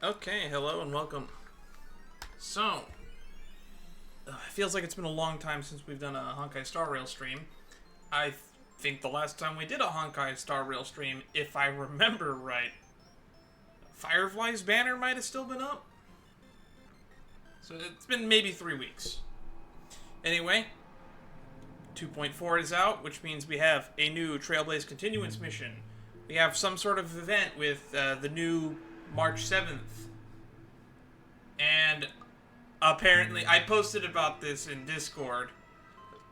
Okay, hello and welcome. So, it feels like it's been a long time since we've done a Honkai Star Rail stream. I think the last time we did a Honkai Star Rail stream, if I remember right, Firefly's banner might have still been up. So it's been maybe 3 weeks. Anyway, 2.4 is out, which means we have a new Trailblaze Continuance mission. We have some sort of event with the new March 7th. And apparently, I posted about this in Discord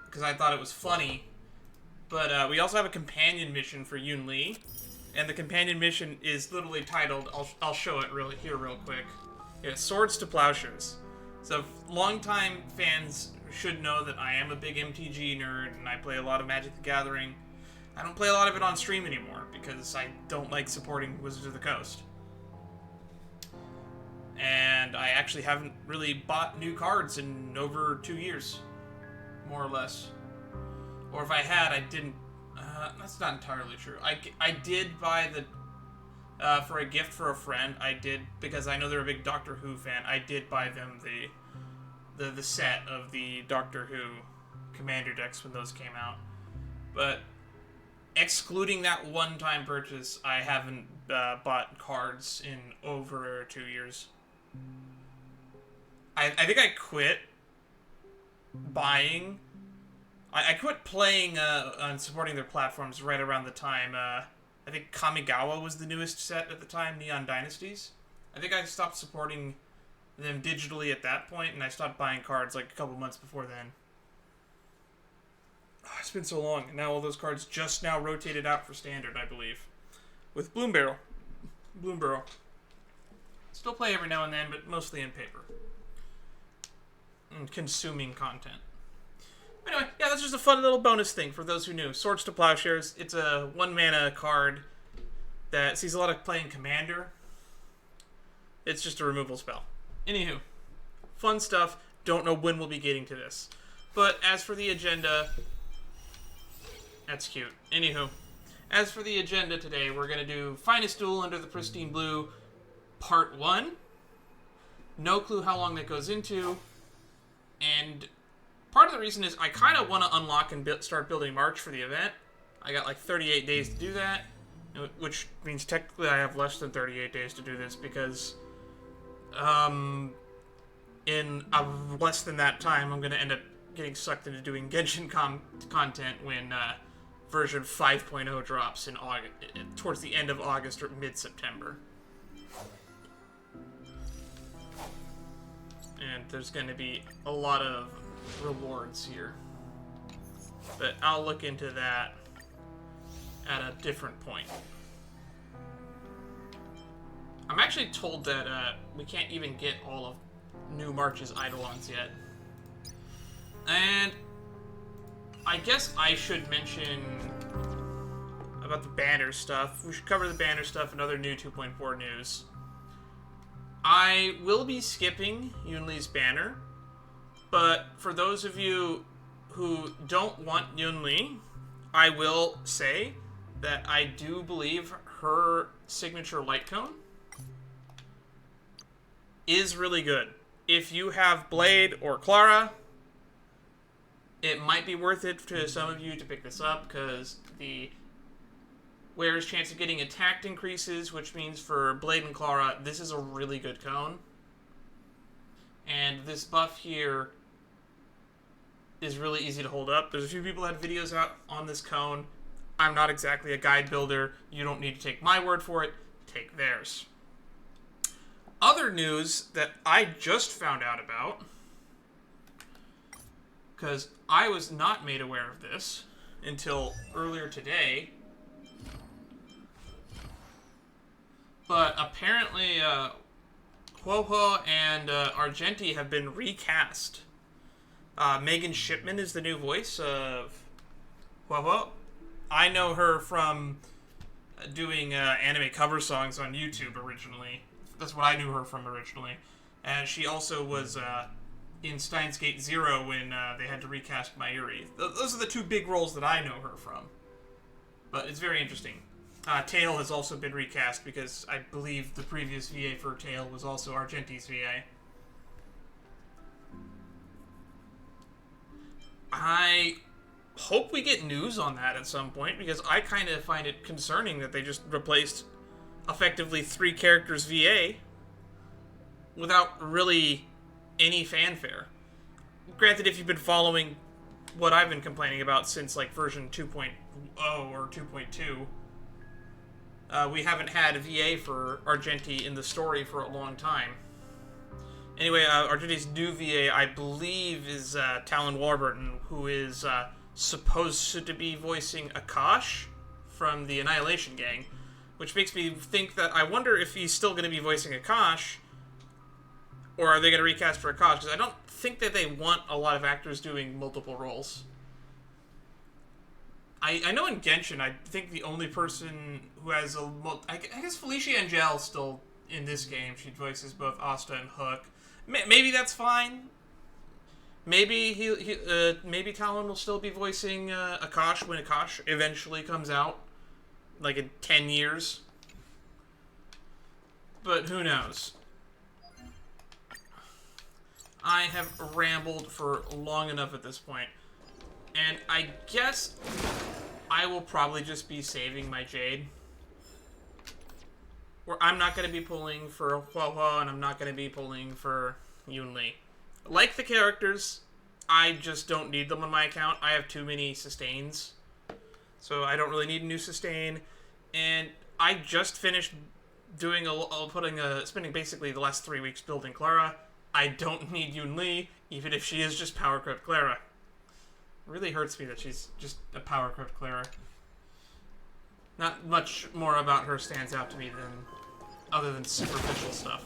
because I thought it was funny. But we also have a companion mission for Yun Li. And the companion mission is literally titled, I'll show it real quick. Yeah, Swords to Plowshares. So longtime fans should know that I am a big MTG nerd and I play a lot of Magic the Gathering. I don't play a lot of it on stream anymore because I don't like supporting Wizards of the Coast. And I actually haven't really bought new cards in over 2 years, more or less. Or if I had, I didn't. That's not entirely true. I did buy the for a gift for a friend. I did, because I know they're a big Doctor Who fan. I did buy them the set of the Doctor Who Commander decks when those came out. But excluding that one-time purchase, I haven't bought cards in over 2 years. I think I quit buying. I quit playing and supporting their platforms right around the time. I think Kamigawa was the newest set at the time, Neon Dynasties. I think I stopped supporting them digitally at that point, and I stopped buying cards like a couple months before then. Oh, it's been so long, and now all those cards just now rotated out for Standard, I believe. With Bloom Barrel. Still play every now and then, but mostly in paper. And consuming content. Anyway, yeah, that's just a fun little bonus thing for those who knew. Swords to Plowshares. It's a 1-mana card that sees a lot of play in Commander. It's just a removal spell. Anywho, fun stuff. Don't know when we'll be getting to this. But as for the agenda... That's cute. Anywho, as for the agenda today, we're going to do Finest Duel under the Pristine Blue Part 1. No clue how long that goes into. And part of the reason is I kind of want to unlock and start building March for the event. I got like 38 days to do that, which means technically I have less than 38 days to do this because in less than that time I'm going to end up getting sucked into doing Genshin content when version 5.0 drops in August, towards the end of August or mid-September. And there's going to be a lot of rewards here. But I'll look into that at a different point. I'm actually told that we can't even get all of New March's Eidolons yet. And I guess I should mention about the banner stuff. We should cover the banner stuff and other new 2.4 news. I will be skipping Yun Li's banner, but for those of you who don't want Yun Li, I will say that I do believe her signature light cone is really good. If you have Blade or Clara, it might be worth it to some of you to pick this up, because the wearer's chance of getting attacked increases, which means for Blade and Clara, this is a really good cone. And this buff here is really easy to hold up. There's a few people that have videos out on this cone. I'm not exactly a guide builder. You don't need to take my word for it. Take theirs. Other news that I just found out about, because I was not made aware of this until earlier today, but apparently Huohuo and Argenti have been recast. Megan Shipman is the new voice of Huohuo. I know her from doing anime cover songs on YouTube originally. That's what I knew her from originally. And she also was in Steins Gate Zero when they had to recast Mayuri. Those are the two big roles that I know her from. But it's very interesting. Tail has also been recast because I believe the previous VA for Tail was also Argenti's VA. I hope we get news on that at some point, because I kind of find it concerning that they just replaced effectively 3 characters VA without really any fanfare. Granted, if you've been following what I've been complaining about since like version 2.0 or 2.2, we haven't had a VA for Argenti in the story for a long time. Anyway, Argenti's new VA, I believe, is Talon Warburton, who is supposed to be voicing Akash from the Annihilation Gang, which makes me think that I wonder if he's still going to be voicing Akash, or are they going to recast for Akash? Because I don't think that they want a lot of actors doing multiple roles. I know in Genshin, I think the only person who has I guess Felicia Angel's still in this game. She voices both Asta and Hook. Maybe that's fine. Maybe maybe Talon will still be voicing Akash when Akash eventually comes out, like in 10 years. But who knows? I have rambled for long enough at this point, and I guess I will probably just be saving my Jade. Where I'm not going to be pulling for Hua and I'm not going to be pulling for Yunli. Like the characters, I just don't need them on my account. I have too many sustains, so I don't really need a new sustain. And I just finished doing spending basically the last 3 weeks building Clara. I don't need Yunli, even if she is just power-equipped Clara. It really hurts me that she's just a power-equipped Clara. Not much more about her stands out to me other than superficial stuff.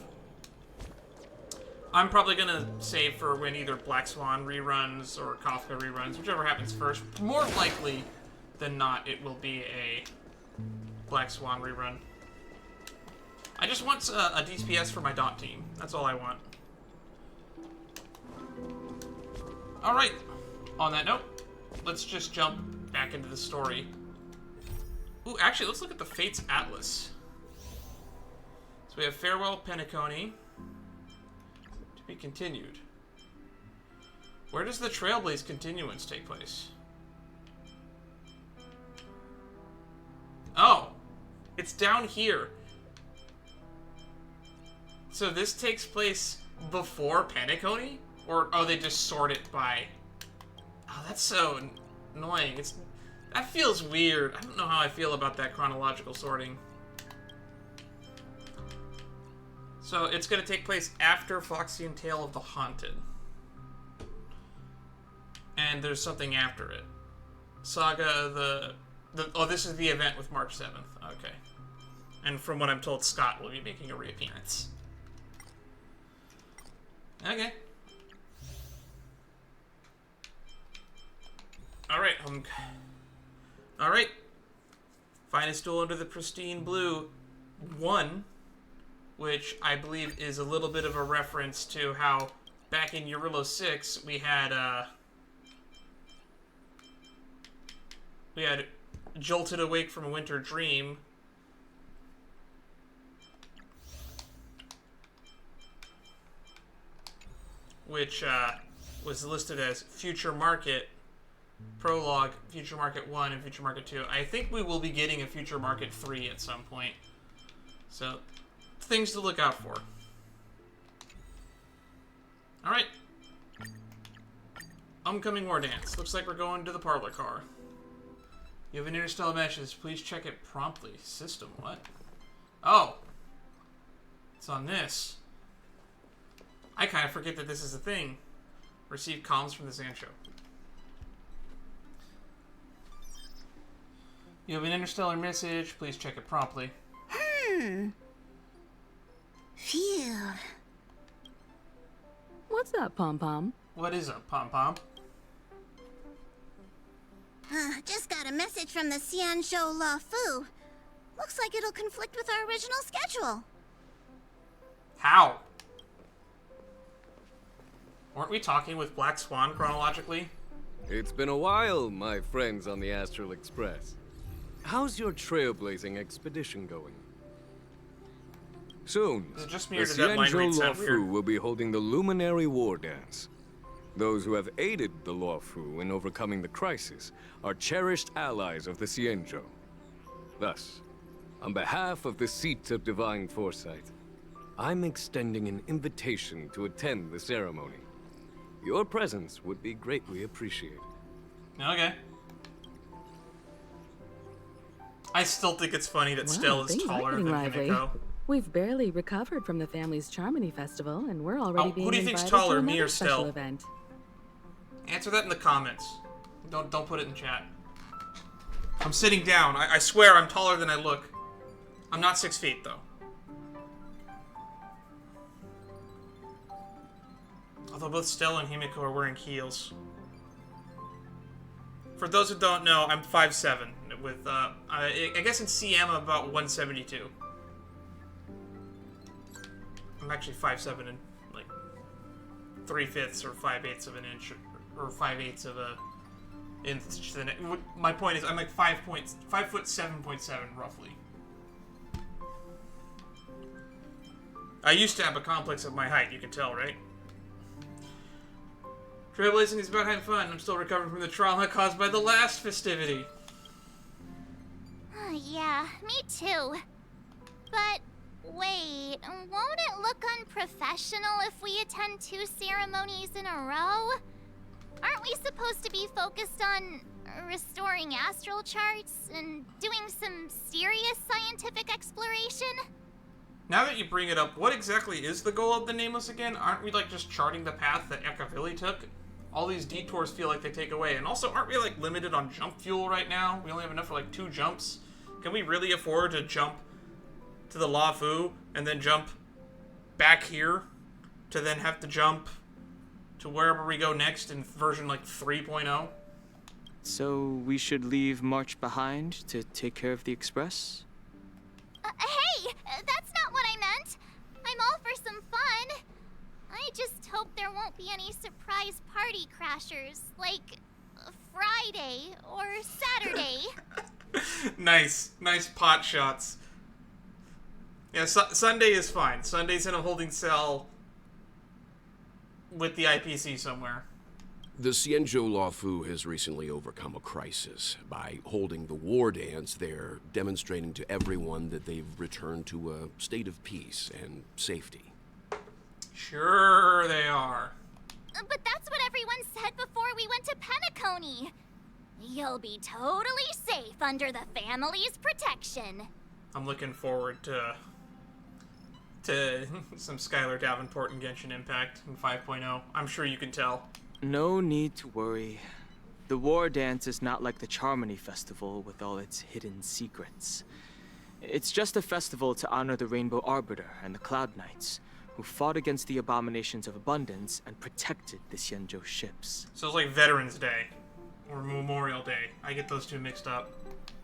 I'm probably gonna save for when either Black Swan reruns or Kafka reruns, whichever happens first. More likely than not, it will be a Black Swan rerun. I just want a DPS for my dot team. That's all I want. Alright, on that note, let's just jump back into the story. Ooh, actually, let's look at the Fates Atlas. So we have Farewell Penacony. To be continued. Where does the Trailblaze continuance take place? Oh, it's down here. So this takes place before Penacony? Or, oh, they just sort it by... Oh, that's so annoying. That feels weird. I don't know how I feel about that chronological sorting. So, it's going to take place after Foxy and Tale of the Haunted. And there's something after it. Saga, oh, this is the event with March 7th. Okay. And from what I'm told, Scott will be making a reappearance. Okay. Alright, Alright. Finest Duel under the Pristine Blue 1, which I believe is a little bit of a reference to how back in Eurylo 6 we had Jolted Awake from a Winter Dream, which was listed as Future Market Prologue, Future Market 1, and Future Market 2. I think we will be getting a Future Market 3 at some point. So, things to look out for. Alright. Upcoming Wardance. Looks like we're going to the parlor car. You have an interstellar message. Please check it promptly. System, what? Oh. It's on this. I kind of forget that this is a thing. Receive comms from the Zancho. You have an interstellar message. Please check it promptly. Phew. What's up, Pom-Pom? What is up, Pom-Pom? Just got a message from the Xian Shou La Fu. Looks like it'll conflict with our original schedule. How? Weren't we talking with Black Swan chronologically? It's been a while, my friends on the Astral Express. how's your trailblazing expedition going? Soon, Is it just me the or did that line read Xianzhou sound Luofu weird? will be holding the Luminary Wardance. Those who have aided the Luofu in overcoming the crisis are cherished allies of the Xianzhou. Thus, on behalf of the Seat of Divine Foresight, I'm extending an invitation to attend the ceremony. Your presence would be greatly appreciated. Okay. I still think it's funny that Wow, Stell is things are taller getting than lively. Himiko. We've barely recovered from the family's Charmony Festival, and we're already being who do you think's invited taller, to me another or special Stell? event. Answer that in the comments. Don't put it in chat. I'm sitting down. I swear I'm taller than I look. I'm not 6 feet, though. Although both Stella and Himiko are wearing heels. For those who don't know, I'm 5'7", with, I guess in CM I'm about 172. I'm actually 5'7" and, like, 3/5 or 5/8 of an inch, or 5/8 of a inch. My point is, I'm like 5'7.7", roughly. I used to have a complex of my height, you can tell, right? Trailblazing is about having fun. I'm still recovering from the trauma caused by the last festivity. Yeah, me too. But wait, won't it look unprofessional if we attend 2 ceremonies in a row? Aren't we supposed to be focused on restoring astral charts and doing some serious scientific exploration? Now that you bring it up, what exactly is the goal of the Nameless again? Aren't we, like, just charting the path that Ekavili took? All these detours feel like they take away. And also, aren't we, like, limited on jump fuel right now? We only have enough for, like, 2 jumps. Can we really afford to jump to the Luofu and then jump back here to then have to jump to wherever we go next in version, like, 3.0? So we should leave March behind to take care of the Express? Hey! That's not what I meant! I'm all for some fun! I just hope there won't be any surprise party crashers, like Friday or Saturday. Nice pot shots. Yeah, Sunday is fine. Sunday's in a holding cell with the IPC somewhere. The Xianzhou Luofu has recently overcome a crisis. By holding the Wardance, they're demonstrating to everyone that they've returned to a state of peace and safety. Sure they are. But that's what everyone said before we went to Penacony. You'll be totally safe under the family's protection. I'm looking forward to some Skylar Davenport and Genshin Impact in 5.0. I'm sure you can tell. No need to worry. The War Dance is not like the Charmony Festival with all its hidden secrets. It's just a festival to honor the Rainbow Arbiter and the Cloud Knights, who fought against the abominations of abundance and protected the Xianzhou ships. So it's like Veterans Day or Memorial Day. I get those two mixed up.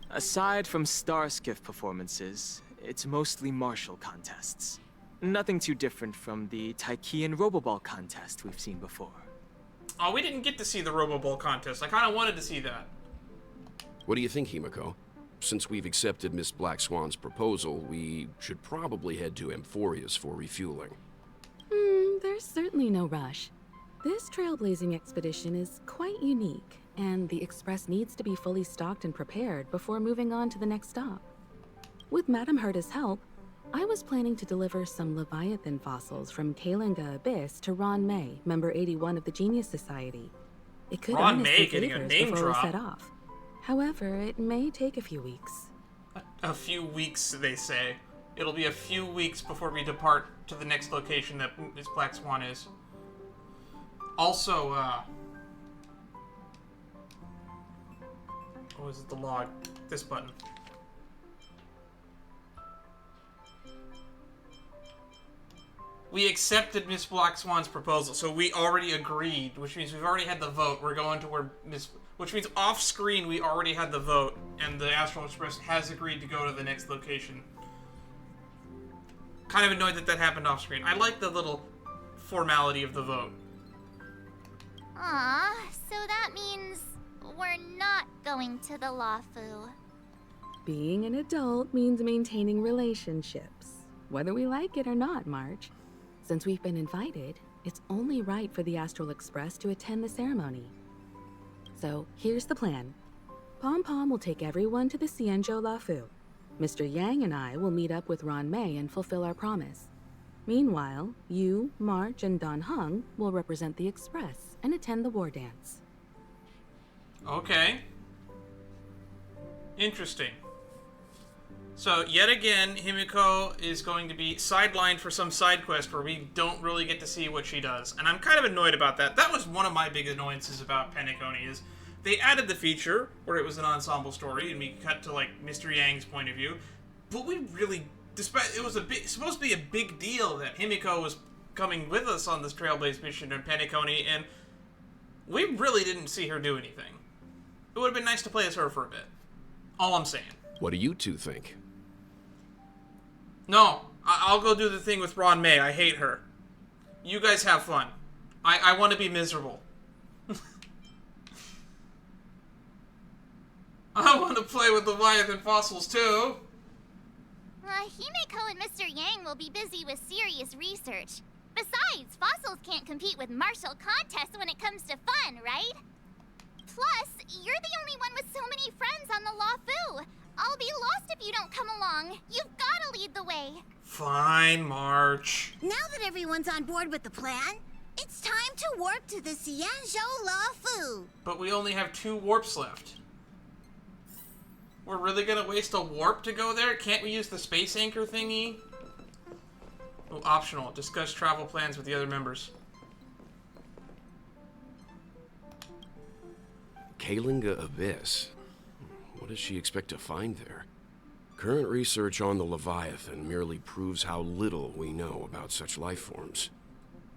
Aside from star skiff performances, it's mostly martial contests. Nothing too different from the Taiki and Roboball contest we've seen before. Oh, we didn't get to see the Roboball contest. I kind of wanted to see that. What do you think, Himiko? Since we've accepted Miss Black Swan's proposal, we should probably head to Amphorius for refueling. There's certainly no rush. This trailblazing expedition is quite unique, and the Express needs to be fully stocked and prepared before moving on to the next stop. With Madame Herta's help, I was planning to deliver some Leviathan fossils from Kalinga Abyss to Ron May, member 81 of the Genius Society. It could Ron earn us May some getting a favors name before drop. we set off. However, it may take a few weeks. A few weeks, they say. It'll be a few weeks before we depart to the next location that Miss Black Swan is. Also, what was it, the log? This button. We accepted Miss Black Swan's proposal, so we already agreed, which means we've already had the vote. We're going to where which means off-screen we already had the vote, and the Astral Express has agreed to go to the next location. Kind of annoyed that that happened off-screen. I like the little formality of the vote. Aw, so that means we're not going to the Luofu. Being an adult means maintaining relationships, whether we like it or not, March. Since we've been invited, it's only right for the Astral Express to attend the ceremony. So, here's the plan. Pom Pom will take everyone to the Xianzhou Lafu. Mr. Yang and I will meet up with Ron Mei and fulfill our promise. Meanwhile, you, March, and Don Hung will represent the Express and attend the Wardance. Okay. Interesting. So, yet again, Himiko is going to be sidelined for some side quest where we don't really get to see what she does. And I'm kind of annoyed about that. That was one of my big annoyances about Penacony, is they added the feature where it was an ensemble story and we cut to, like, Mr. Yang's point of view. But we really, despite it was supposed to be a big deal that Himiko was coming with us on this Trailblaze mission in Penacony, and we really didn't see her do anything. It would have been nice to play as her for a bit. All I'm saying. What do you two think? No, I'll go do the thing with Ron Mei. I hate her. You guys have fun. I want to be miserable. I want to play with Leviathan fossils too. Himiko and Mr. Yang will be busy with serious research. Besides, fossils can't compete with martial contests when it comes to fun, right? Plus, you're the only one with so many friends on the Lafu. I'll be lost if you don't come along. You've got to lead the way. Fine, March. Now that everyone's on board with the plan, it's time to warp to the Xianzhou Lafu. But we only have 2 warps left. We're really gonna waste a warp to go there? Can't we use the space anchor thingy? Oh, optional. Discuss travel plans with the other members. Kalinga Abyss. What does she expect to find there? Current research on the Leviathan merely proves how little we know about such life forms.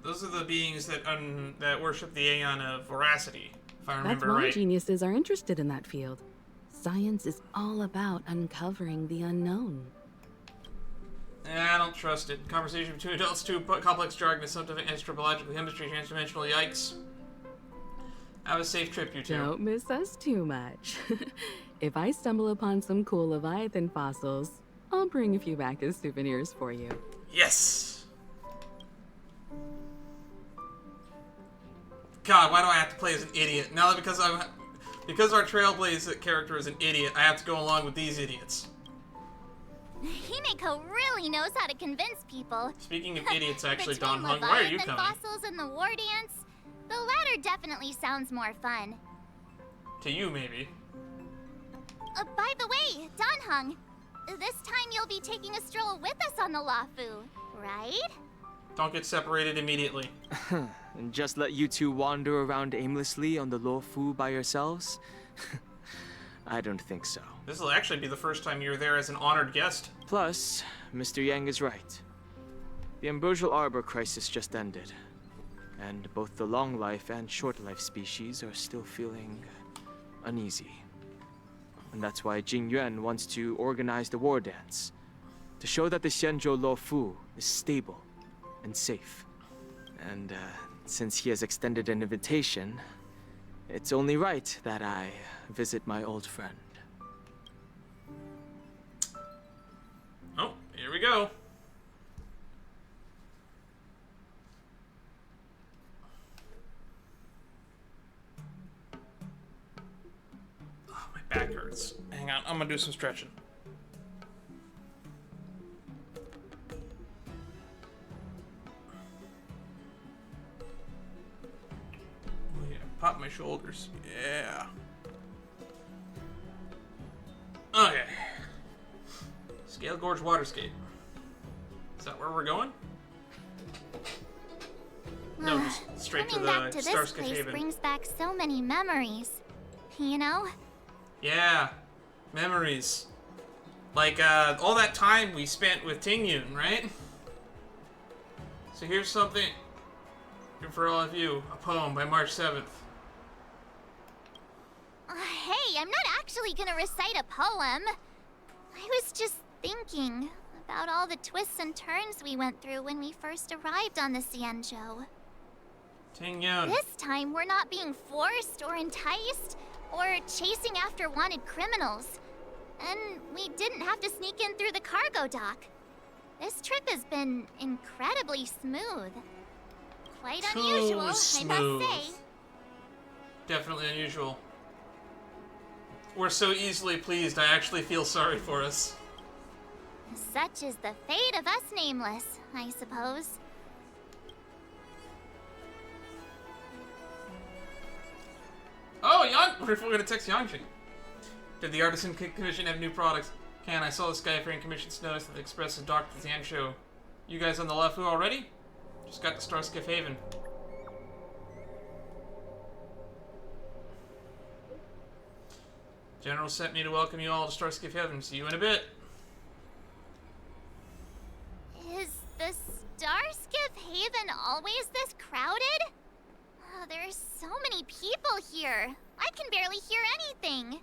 Those are the beings that worship the Aeon of Voracity, if I That's remember why right. geniuses are interested in that field. Science is all about uncovering the unknown. I don't trust it. Conversation between adults, too complex jargon is something anthropological chemistry, transdimensional, yikes. Have a safe trip, you two. Don't miss us too much. If I stumble upon some cool Leviathan fossils, I'll bring a few back as souvenirs for you. Yes! God, why do I have to play as an idiot? Now that because our Trailblaze character is an idiot, I have to go along with these idiots. Himiko really knows how to convince people. Speaking of idiots, actually, Between Don Hung, why are you Leviathan coming? fossils and the Wardance, the latter definitely sounds more fun. To you, maybe. By the way, Don Hung, this time you'll be taking a stroll with us on the Lafu, right? Don't get separated immediately. And just let you two wander around aimlessly on the Lafu by yourselves? I don't think so. This will actually be the first time you're there as an honored guest. Plus, Mr. Yang is right. The Ambrosial Arbor crisis just ended, and both the long life and short life species are still feeling uneasy. And that's why Jing Yuan wants to organize the Wardance, to show that the Xianzhou Lafu is stable and safe. And since he has extended an invitation, it's only right that I visit my old friend. Oh, here we go. Oh, my back hurts. Hang on, I'm gonna do some stretching. Oh yeah, pop my shoulders. Yeah. Okay. Scale Gorge Waterscape. Is that where we're going? No, just straight to Coming the back to this Starscape place Haven. brings back so many memories. You know? Yeah, memories. Like, all that time we spent with Tingyun, right? So here's something for all of you. A poem by March 7th. Hey, I'm not actually gonna recite a poem. I was just thinking about all the twists and turns we went through when we first arrived on the Xianzhou. Tingyun. This time, we're not being forced or enticed or chasing after wanted criminals. And we didn't have to sneak in through the cargo dock. This trip has been incredibly smooth. Quite unusual, I must say. Definitely unusual. We're so easily pleased, I actually feel sorry for us. Such is the fate of us nameless, I suppose. Oh, we're gonna text Yangji. Did the Artisan Commission have new products? I saw the Skyfaring Commission's notice that the Express has docked at the Xianzhou. You guys on the Lafu already? Just got to Starskiff Haven. General sent me to welcome you all to Starskiff Haven. See you in a bit. Is the Starskiff Haven always this crowded? Oh, there's so many people here. I can barely hear anything.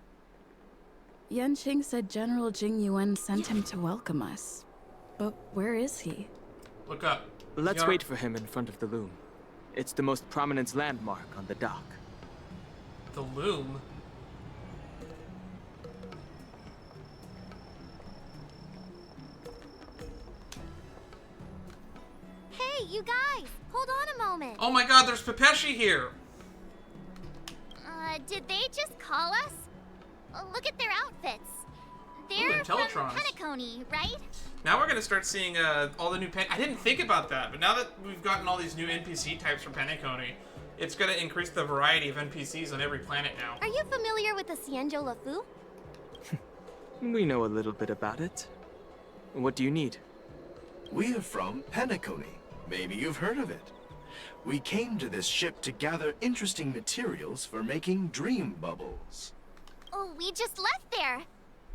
Yanqing said General Jing Yuan sent him to welcome us. But where is he? Look up. Let's wait for him in front of the loom. It's the most prominent landmark on the dock. The loom? Hey, you guys! Hold on a moment. Oh my god, there's Pepeshi here! Did they just call us? Look at their outfits. They're and from Teletrons. Penacony, right? Now we're gonna start seeing all the new I didn't think about that, but now that we've gotten all these new NPC types from Penacony, it's gonna increase the variety of NPCs on every planet now. Are you familiar with the Xianzhou Lafu? We know a little bit about it. What do you need? We are from Penacony. Maybe you've heard of it. We came to this ship to gather interesting materials for making dream bubbles. Oh, we just left there.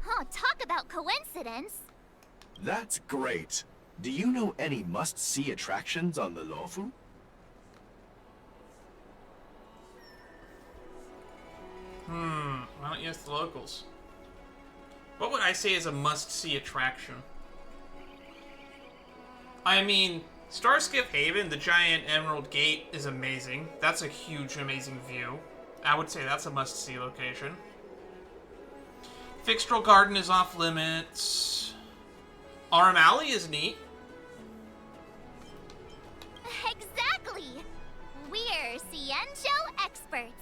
Oh, talk about coincidence. That's great. Do you know any must-see attractions on the Luofu? Why don't you ask the locals? What would I say is a must-see attraction? I mean, Starskiff Haven, the giant emerald gate, is amazing. That's a huge, amazing view. I would say that's a must-see location. Fixtral Garden is off limits. Arm Alley is neat. Exactly. We're Xianzhou experts.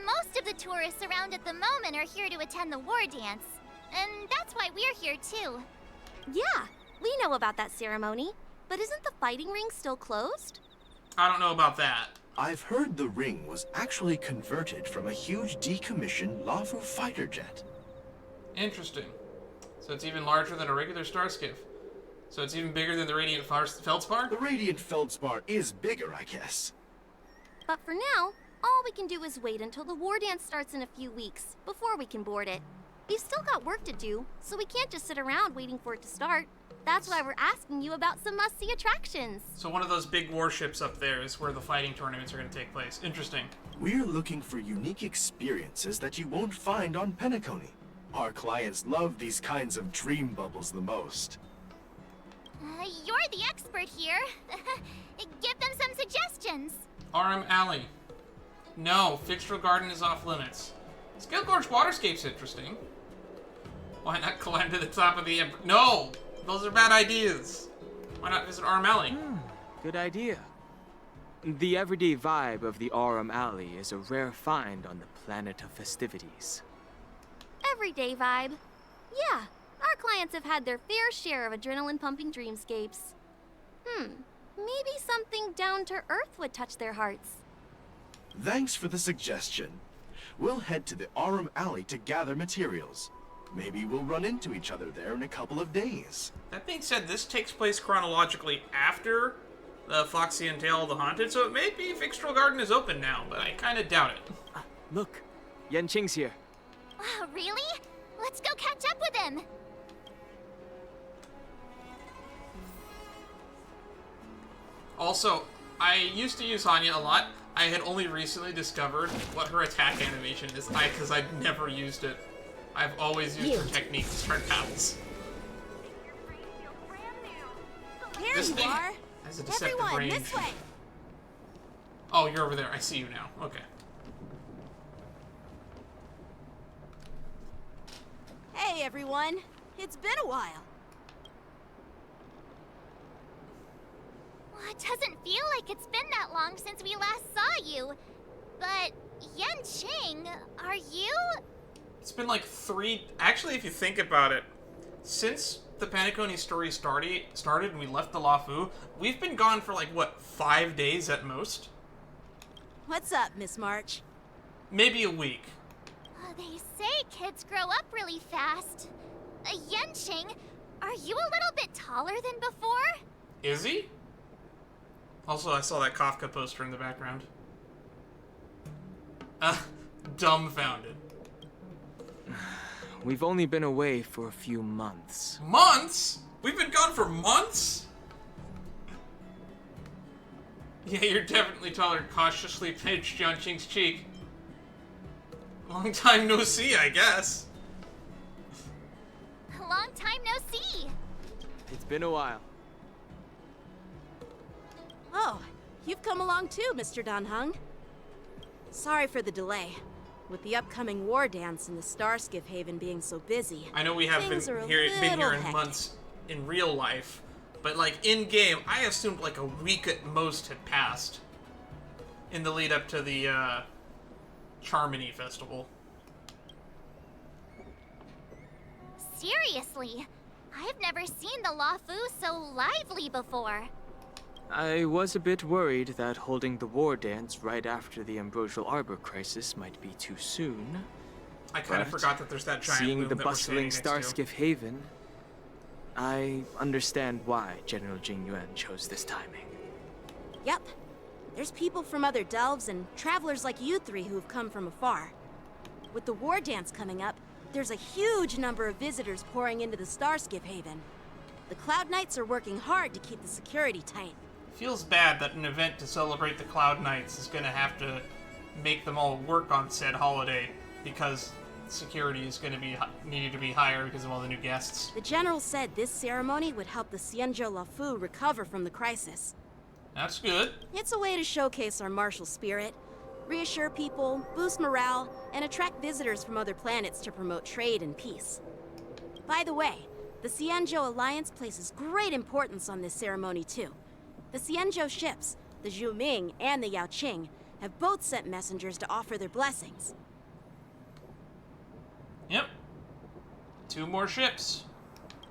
Most of the tourists around at the moment are here to attend the Wardance. And that's why we're here too. Yeah, we know about that ceremony. But isn't the fighting ring still closed? I don't know about that. I've heard the ring was actually converted from a huge decommissioned Luofu fighter jet. Interesting. So it's even larger than a regular Starskiff. So it's even bigger than the Radiant Feldspar? The Radiant Feldspar is bigger, I guess. But for now, all we can do is wait until the Wardance starts in a few weeks, before we can board it. We've still got work to do, so we can't just sit around waiting for it to start. That's why we're asking you about some must-see attractions. So one of those big warships up there is where the fighting tournaments are going to take place. Interesting. We're looking for unique experiences that you won't find on Penacony. Our clients love these kinds of dream bubbles the most. You're the expert here. Give them some suggestions. Arm Alley. No, Fixtral Garden is off limits. Skill Gorge Waterscape's interesting. Why not climb to the top of the No! Those are bad ideas. Why not visit Arm Alley? Good idea. The everyday vibe of the Aurum Alley is a rare find on the planet of festivities. Everyday vibe. Yeah, our clients have had their fair share of adrenaline-pumping dreamscapes. Maybe something down to earth would touch their hearts. Thanks for the suggestion. We'll head to the Aurum Alley to gather materials. Maybe we'll run into each other there in a couple of days. That being said, this takes place chronologically after the Foxy and Tale of the Haunted, so it may be Fixtral Garden is open now, but I kind of doubt it. Look, Yanqing's here. Wow, really? Let's go catch up with him. Also, I used to use Hanya a lot. I had only recently discovered what her attack animation is, because I'd never used it. I've always used her technique to start battles. Here This you thing are. has a deceptive Everyone, range. this way. Oh, you're over there. I see you now. Okay. Hey, Hey everyone, it's been a while. Well, it doesn't feel like it's been that long since we last saw you. But, Yanqing, are you? It's been like 3... Actually, if you think about it, since the Penacony story started and we left the Luofu, we've been gone for like, what, 5 days at most? What's up, Miss March? Maybe a week. They say kids grow up really fast. Yanqing, are you a little bit taller than before? Is he? Also, I saw that Kafka poster in the background. Dumbfounded. We've only been away for a few months. Months? We've been gone for months? Yeah, you're definitely taller. Cautiously pinched Yanqing's cheek. Long time no see, I guess. Long time no see. It's been a while. Oh, you've come along too, Mr. Danheng. Sorry for the delay. With the upcoming war dance and the Starskiff Haven being so busy, I know we have been things are a here in little hectic. months in real life, but like in game, I assumed like a week at most had passed in the lead up to the Charmony Festival. Seriously, I've never seen the Luofu so lively before. I was a bit worried that holding the war dance right after the Ambrosial Arbor crisis might be too soon. I kind of But forgot that there's that giant seeing loom the that we're bustling standing next to. Starskiff Haven, I understand why General Jing Yuan chose this timing. Yep. There's people from other delves and travelers like you three who've come from afar. With the war dance coming up, there's a huge number of visitors pouring into the Starskiff Haven. The Cloud Knights are working hard to keep the security tight. Feels bad that an event to celebrate the Cloud Knights is going to have to make them all work on said holiday because security is going to be needed to be higher because of all the new guests. The General said this ceremony would help the Xianzhou Luofu recover from the crisis. That's good. It's a way to showcase our martial spirit, reassure people, boost morale, and attract visitors from other planets to promote trade and peace. By the way, the Xianzhou Alliance places great importance on this ceremony too. The Xianzhou ships, the Zhuming and the Yaoqing, have both sent messengers to offer their blessings. Yep. 2 more ships.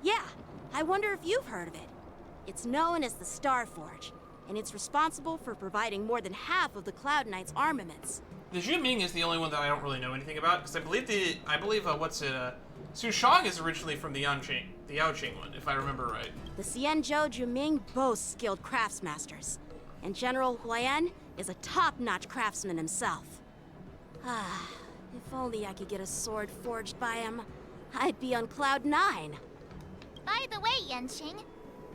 Yeah, I wonder if you've heard of it. It's known as the Star Forge, and it's responsible for providing more than half of the Cloud Knight's armaments. The Zhuming is the only one that I don't really know anything about because I believe Sushang is originally from the Yaoqing one, if I remember right. The Xianzhou Zhuming boasts skilled craftsmasters, and General Huayan is a top-notch craftsman himself. Ah, if only I could get a sword forged by him, I'd be on Cloud 9. By the way, Yanqing,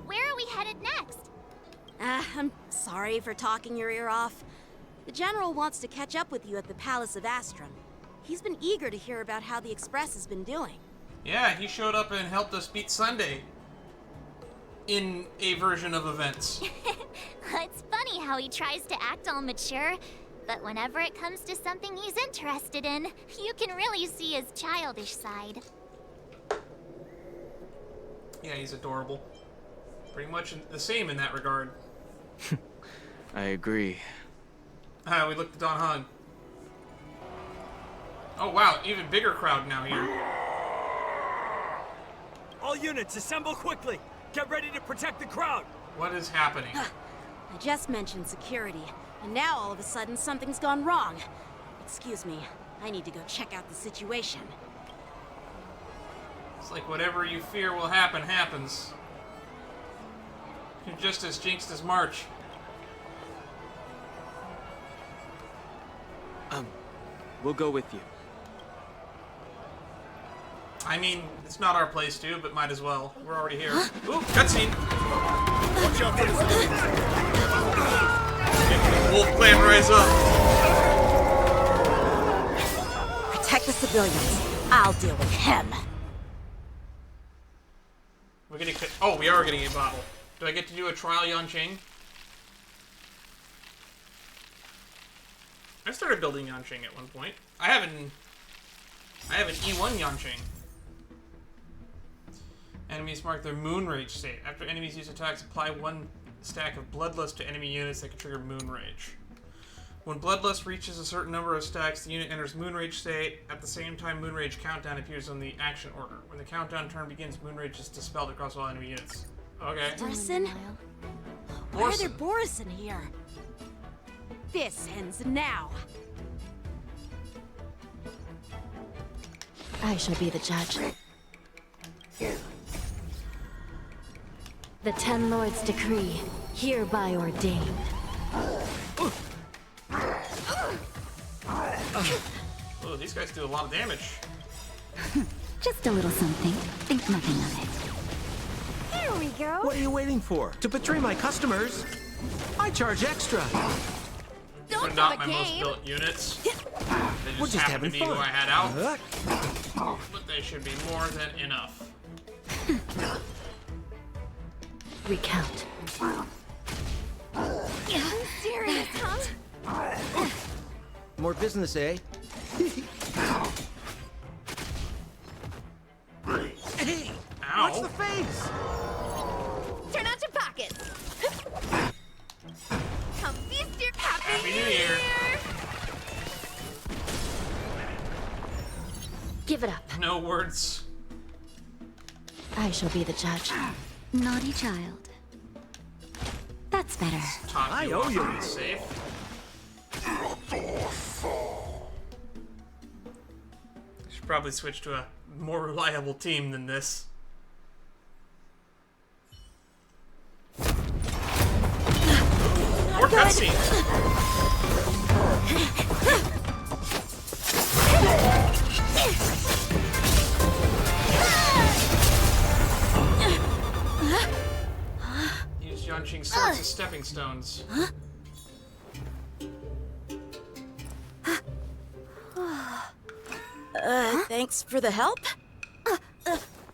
where are we headed next? I'm sorry for talking your ear off. The General wants to catch up with you at the Palace of Astrum. He's been eager to hear about how the Express has been doing. Yeah, he showed up and helped us beat Sunday in a version of events. It's funny how he tries to act all mature, but whenever it comes to something he's interested in, you can really see his childish side. Yeah, he's adorable. Pretty much the same in that regard. I agree. We looked at Don Hung. Oh wow, even bigger crowd now here. All units, assemble quickly! Get ready to protect the crowd! What is happening? I just mentioned security, and now all of a sudden something's gone wrong. Excuse me, I need to go check out the situation. It's like whatever you fear will happen, happens. You're just as jinxed as March. We'll go with you. I mean, it's not our place to, but might as well. We're already here. Ooh, cutscene! Watch out for this! Wolf Clan rise up! Protect the civilians. I'll deal with him. We're getting... Oh, we are getting a bottle. Do I get to do a trial Yanqing? I started building Yanqing at one point. I have an E1 Yanqing. Enemies mark their Moon Rage state. After enemies use attacks, apply 1 stack of Bloodlust to enemy units that can trigger Moon Rage. When Bloodlust reaches a certain number of stacks, the unit enters Moon Rage state. At the same time, Moon Rage countdown appears on the action order. When the countdown turn begins, Moon Rage is dispelled across all enemy units. Okay. Borison? Why are there Borison here? This ends now. I shall be the judge. The Ten Lords' decree, hereby ordained. Oh, these guys do a lot of damage. Just a little something. Think nothing of it. Here we go. What are you waiting for? To betray my customers? I charge extra. These are not my most built units. They We're just happen having to be fun. who I had out. But they should be more than enough. Recount. Serious, huh? More business, eh? Hey! Ow. Watch the face! Turn out your pockets. Come feast your Happy New Year. Give it up. No words. I shall be the judge. Naughty child. That's better. Top I you owe off you. to be safe. Should probably switch to a more reliable team than this. More cutscenes. Use Yanqing's swords as stepping stones. Thanks for the help.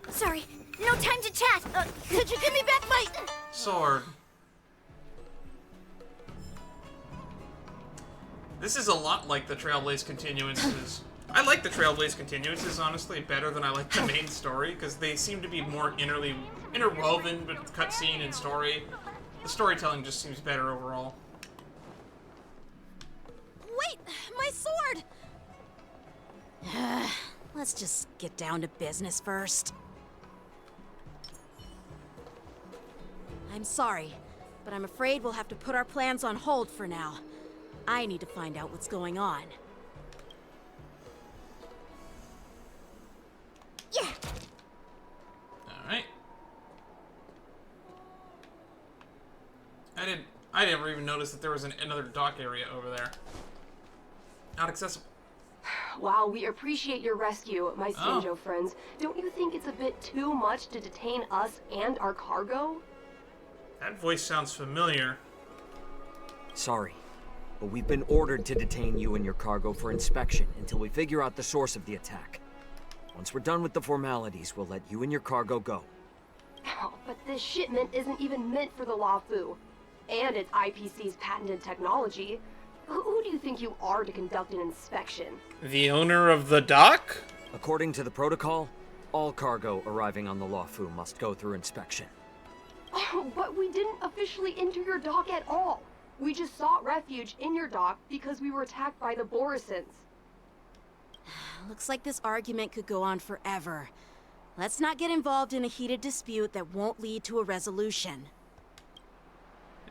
Sorry, no time to chat. Could you give me back my... Sword. This is a lot like the Trailblaze Continuances. I like the Trailblaze Continuances, honestly, better than I like the main story, because they seem to be more interwoven with cutscene and story. The storytelling just seems better overall. Wait, my sword! Let's just get down to business first. I'm sorry, but I'm afraid we'll have to put our plans on hold for now. I need to find out what's going on. Yeah. Alright. I never even noticed that there was another dock area over there. Not accessible. While we appreciate your rescue, my Sinjo friends, don't you think it's a bit too much to detain us and our cargo? That voice sounds familiar. Sorry, but we've been ordered to detain you and your cargo for inspection until we figure out the source of the attack. Once we're done with the formalities, we'll let you and your cargo go. Oh, but this shipment isn't even meant for the Luofu. And it's IPC's patented technology. Who do you think you are to conduct an inspection? The owner of the dock? According to the protocol, all cargo arriving on the Luofu must go through inspection. Oh, but we didn't officially enter your dock at all. We just sought refuge in your dock because we were attacked by the Borisons. Looks like this argument could go on forever. Let's not get involved in a heated dispute that won't lead to a resolution.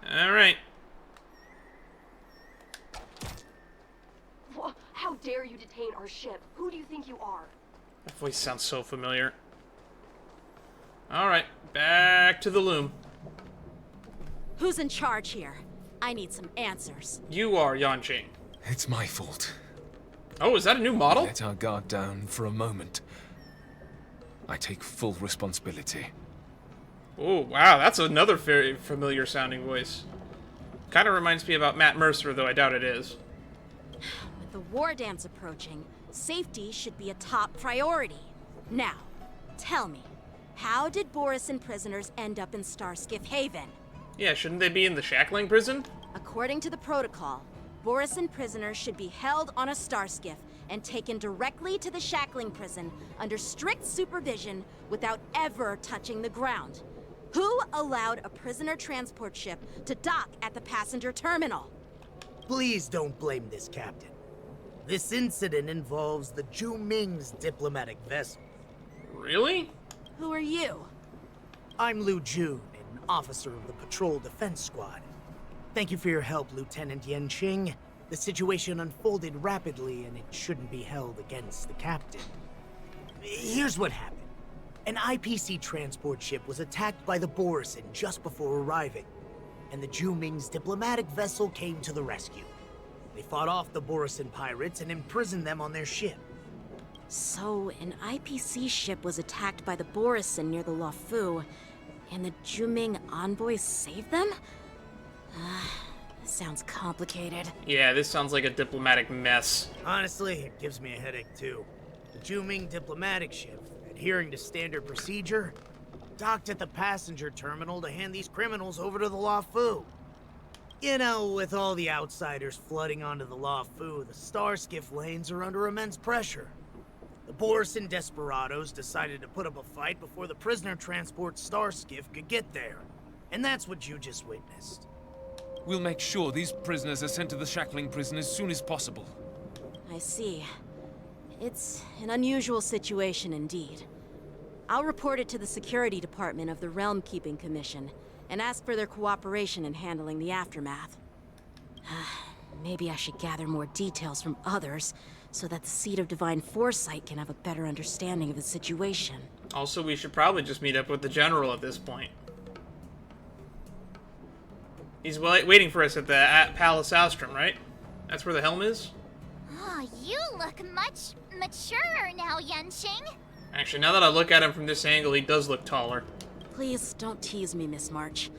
Alright. How dare you detain our ship? Who do you think you are? That voice sounds so familiar. Alright, back to the loom. Who's in charge here? I need some answers. You are Yanqing. It's my fault. Oh, is that a new model? Let our guard down for a moment. I take full responsibility. Oh, wow, that's another very familiar sounding voice. Kind of reminds me about Matt Mercer, though I doubt it is. With the Wardance approaching, safety should be a top priority. Now, tell me, how did Borison prisoners end up in Starskiff Haven? Yeah, shouldn't they be in the Shackling prison? According to the protocol, Borison prisoners should be held on a Starskiff and taken directly to the shackling prison under strict supervision without ever touching the ground. Who allowed a prisoner transport ship to dock at the passenger terminal? Please don't blame this captain. This incident involves the Zhu Ming's diplomatic vessel. Really? Who are you? I'm Liu Jun, an officer of the Patrol Defense Squad. Thank you for your help, Lieutenant Yanqing. The situation unfolded rapidly, and it shouldn't be held against the captain. Here's what happened. An IPC transport ship was attacked by the Borison just before arriving, and the Zhu Ming's diplomatic vessel came to the rescue. They fought off the Borison pirates and imprisoned them on their ship. So, an IPC ship was attacked by the Borison near the Luofu, and the Zhu Ming envoys saved them? This sounds complicated. Yeah, this sounds like a diplomatic mess. Honestly, it gives me a headache too. The Zhu Ming diplomatic ship, adhering to standard procedure, docked at the passenger terminal to hand these criminals over to the Luofu. You know, with all the outsiders flooding onto the Luofu, the Starskiff lanes are under immense pressure. The Borison desperados decided to put up a fight before the prisoner transport Starskiff could get there. And that's what you just witnessed. We'll make sure these prisoners are sent to the shackling prison as soon as possible. I see. It's an unusual situation indeed. I'll report it to the security department of the Realm Keeping Commission and ask for their cooperation in handling the aftermath. Maybe I should gather more details from others so that the Seat of Divine Foresight can have a better understanding of the situation. Also, we should probably just meet up with the General at this point. He's waiting for us at the Palace Astrum, right? That's where the helm is? Oh, you look much maturer now, Yanqing. Actually, now that I look at him from this angle, he does look taller. Please don't tease me, Miss March.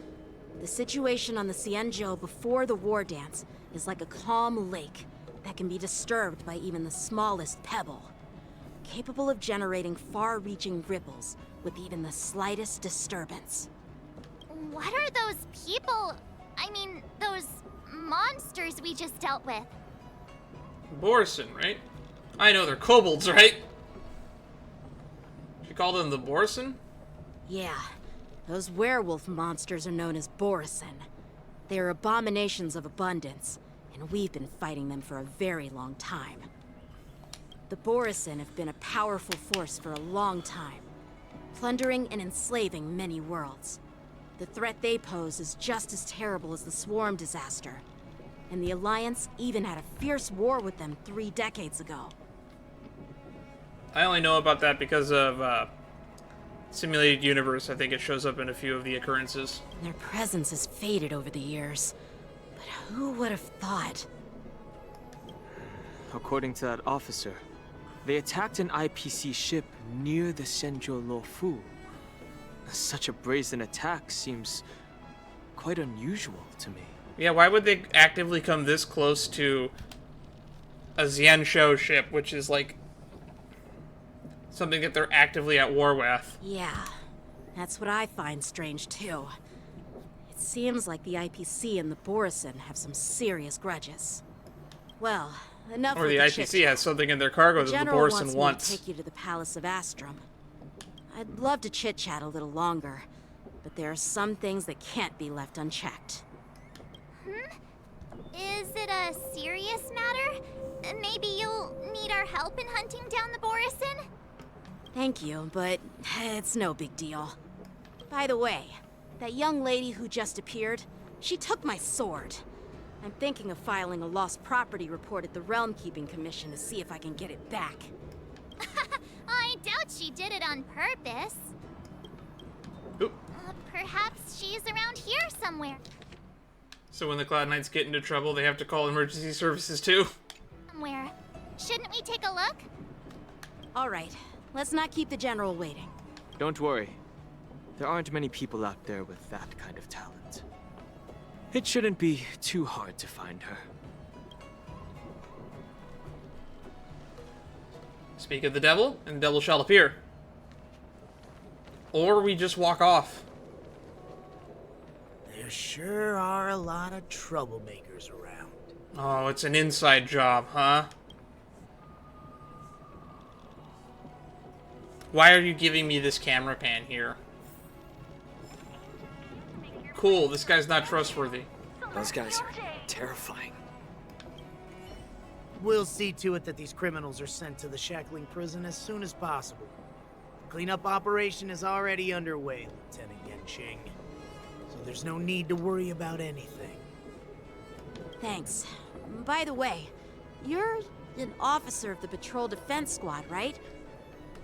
The situation on the Xianzhou before the war dance is like a calm lake that can be disturbed by even the smallest pebble, capable of generating far-reaching ripples with even the slightest disturbance. What are those people? I mean, those monsters we just dealt with? Borison, right? I know, they're kobolds, right? She called them the Borison? Yeah. Those werewolf monsters are known as Borison. They are abominations of abundance, and we've been fighting them for a very long time. The Borison have been a powerful force for a long time, plundering and enslaving many worlds. The threat they pose is just as terrible as the Swarm disaster, and the Alliance even had a fierce war with them 3 decades ago. I only know about that because of, Simulated Universe. I think it shows up in a few of the occurrences. Their presence has faded over the years, but who would have thought? According to that officer, they attacked an IPC ship near the Shenzhou Luofu. Such a brazen attack seems quite unusual to me. Yeah, why would they actively come this close to a Xianzhou ship, which is like something that they're actively at war with? Yeah, that's what I find strange too. It seems like the IPC and the Borison have some serious grudges. Well, enough or with the IPC chit-chat. has something in their cargo that the General Borison wants wants. me to take you to the Palace of Astrum. I'd love to chit-chat a little longer, but there are some things that can't be left unchecked. Is it a serious matter? Maybe you'll need our help in hunting down the Borison? Thank you, but it's no big deal. By the way, that young lady who just appeared, she took my sword. I'm thinking of filing a lost property report at the Realm Keeping Commission to see if I can get it back. I doubt she did it on purpose. Oop. Perhaps she's around here somewhere. So when the Cloud Knights get into trouble, they have to call emergency services too? Somewhere. Shouldn't we take a look? All right, let's not keep the General waiting. Don't worry. There aren't many people out there with that kind of talent. It shouldn't be too hard to find her. Speak of the devil, and the devil shall appear. Or we just walk off. There sure are a lot of troublemakers around. Oh, it's an inside job, huh? Why are you giving me this camera pan here? Cool, this guy's not trustworthy. Those guys are terrifying. We'll see to it that these criminals are sent to the shackling prison as soon as possible. The cleanup operation is already underway, Lieutenant Yenching. So there's no need to worry about anything. Thanks. By the way, you're an officer of the Patrol Defense Squad, right?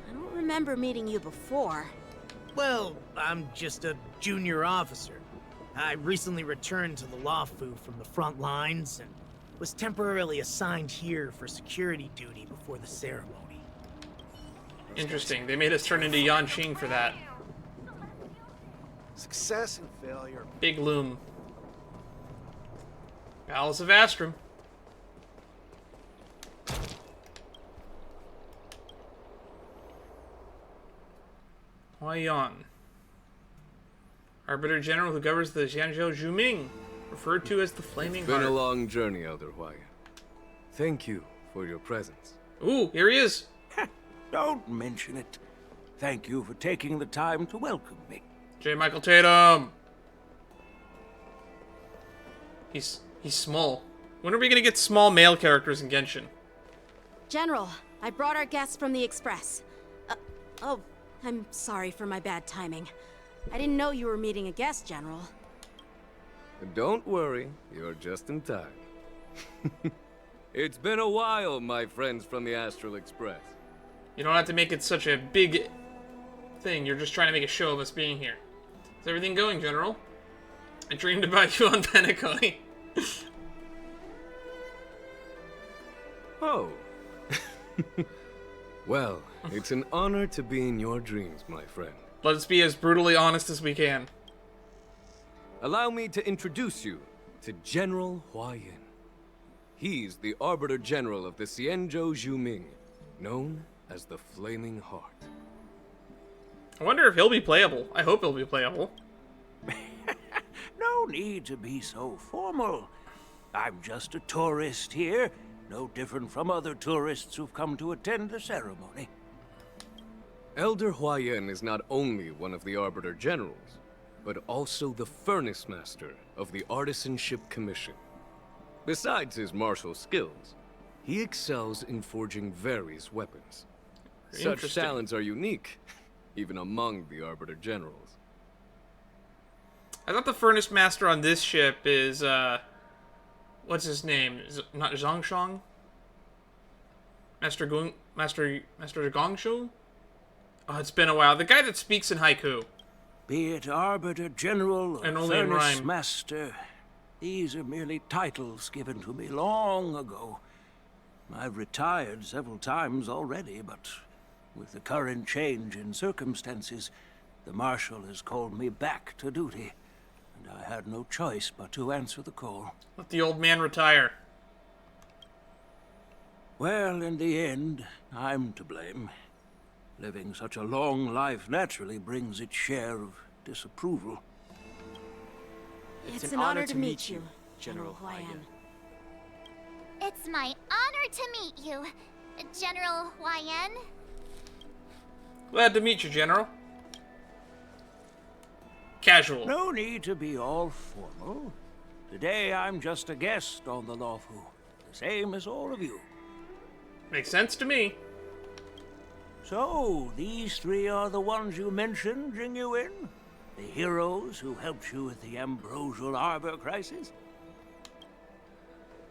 I don't remember meeting you before. Well, I'm just a junior officer. I recently returned to the Lawfu from the front lines and was temporarily assigned here for security duty before the ceremony. Interesting. They made us turn into Yanqing for that. Success and failure. Big loom. Palace of Astrum. Huayan. Arbiter General who governs the Xianzhou Zhuming, referred to as the Flaming Heart. It's been a long journey, Elder Huayan. Thank you for your presence. Ooh, here he is. Don't mention it. Thank you for taking the time to welcome me. J. Michael Tatum. He's small. When are we gonna get small male characters in Genshin? General, I brought our guests from the Express. Oh, I'm sorry for my bad timing. I didn't know you were meeting a guest, General. Don't worry, you're just in time. It's been a while, my friends from the Astral Express. You don't have to make it such a big thing. You're just trying to make a show of us being here. Is everything going, General? I dreamed about you on Penacony. Oh. Well, it's an honor to be in your dreams, my friend. Let's be as brutally honest as we can. Allow me to introduce you to General Huayan. He's the Arbiter General of the Xianzhou Zhuming, known as the Flaming Heart. I wonder if he'll be playable. I hope he'll be playable. No need to be so formal. I'm just a tourist here, no different from other tourists who've come to attend the ceremony. Elder Huayan is not only one of the Arbiter Generals, but also the Furnace Master of the Artisanship Commission. Besides his martial skills, he excels in forging various weapons. Such talents are unique, even among the Arbiter Generals. I thought the Furnace Master on this ship is, what's his name? Is it not Zhangshang? Master Gongshu? Oh, it's been a while. The guy that speaks in haiku. Be it Arbiter General And or only in Furnace rhyme. Master, these are merely titles given to me long ago. I've retired several times already, but with the current change in circumstances, the Marshal has called me back to duty, and I had no choice but to answer the call. Let the old man retire. Well, in the end, I'm to blame. Living such a long life naturally brings its share of disapproval. It's an honor to meet you, General Huayan. It's my honor to meet you, General Huayan. Glad to meet you, General. Casual. No need to be all formal. Today I'm just a guest on the Lawfu, the same as all of you. Makes sense to me. So, these three are the ones you mentioned, Jingyuin? The heroes who helped you with the Ambrosial Arbor crisis?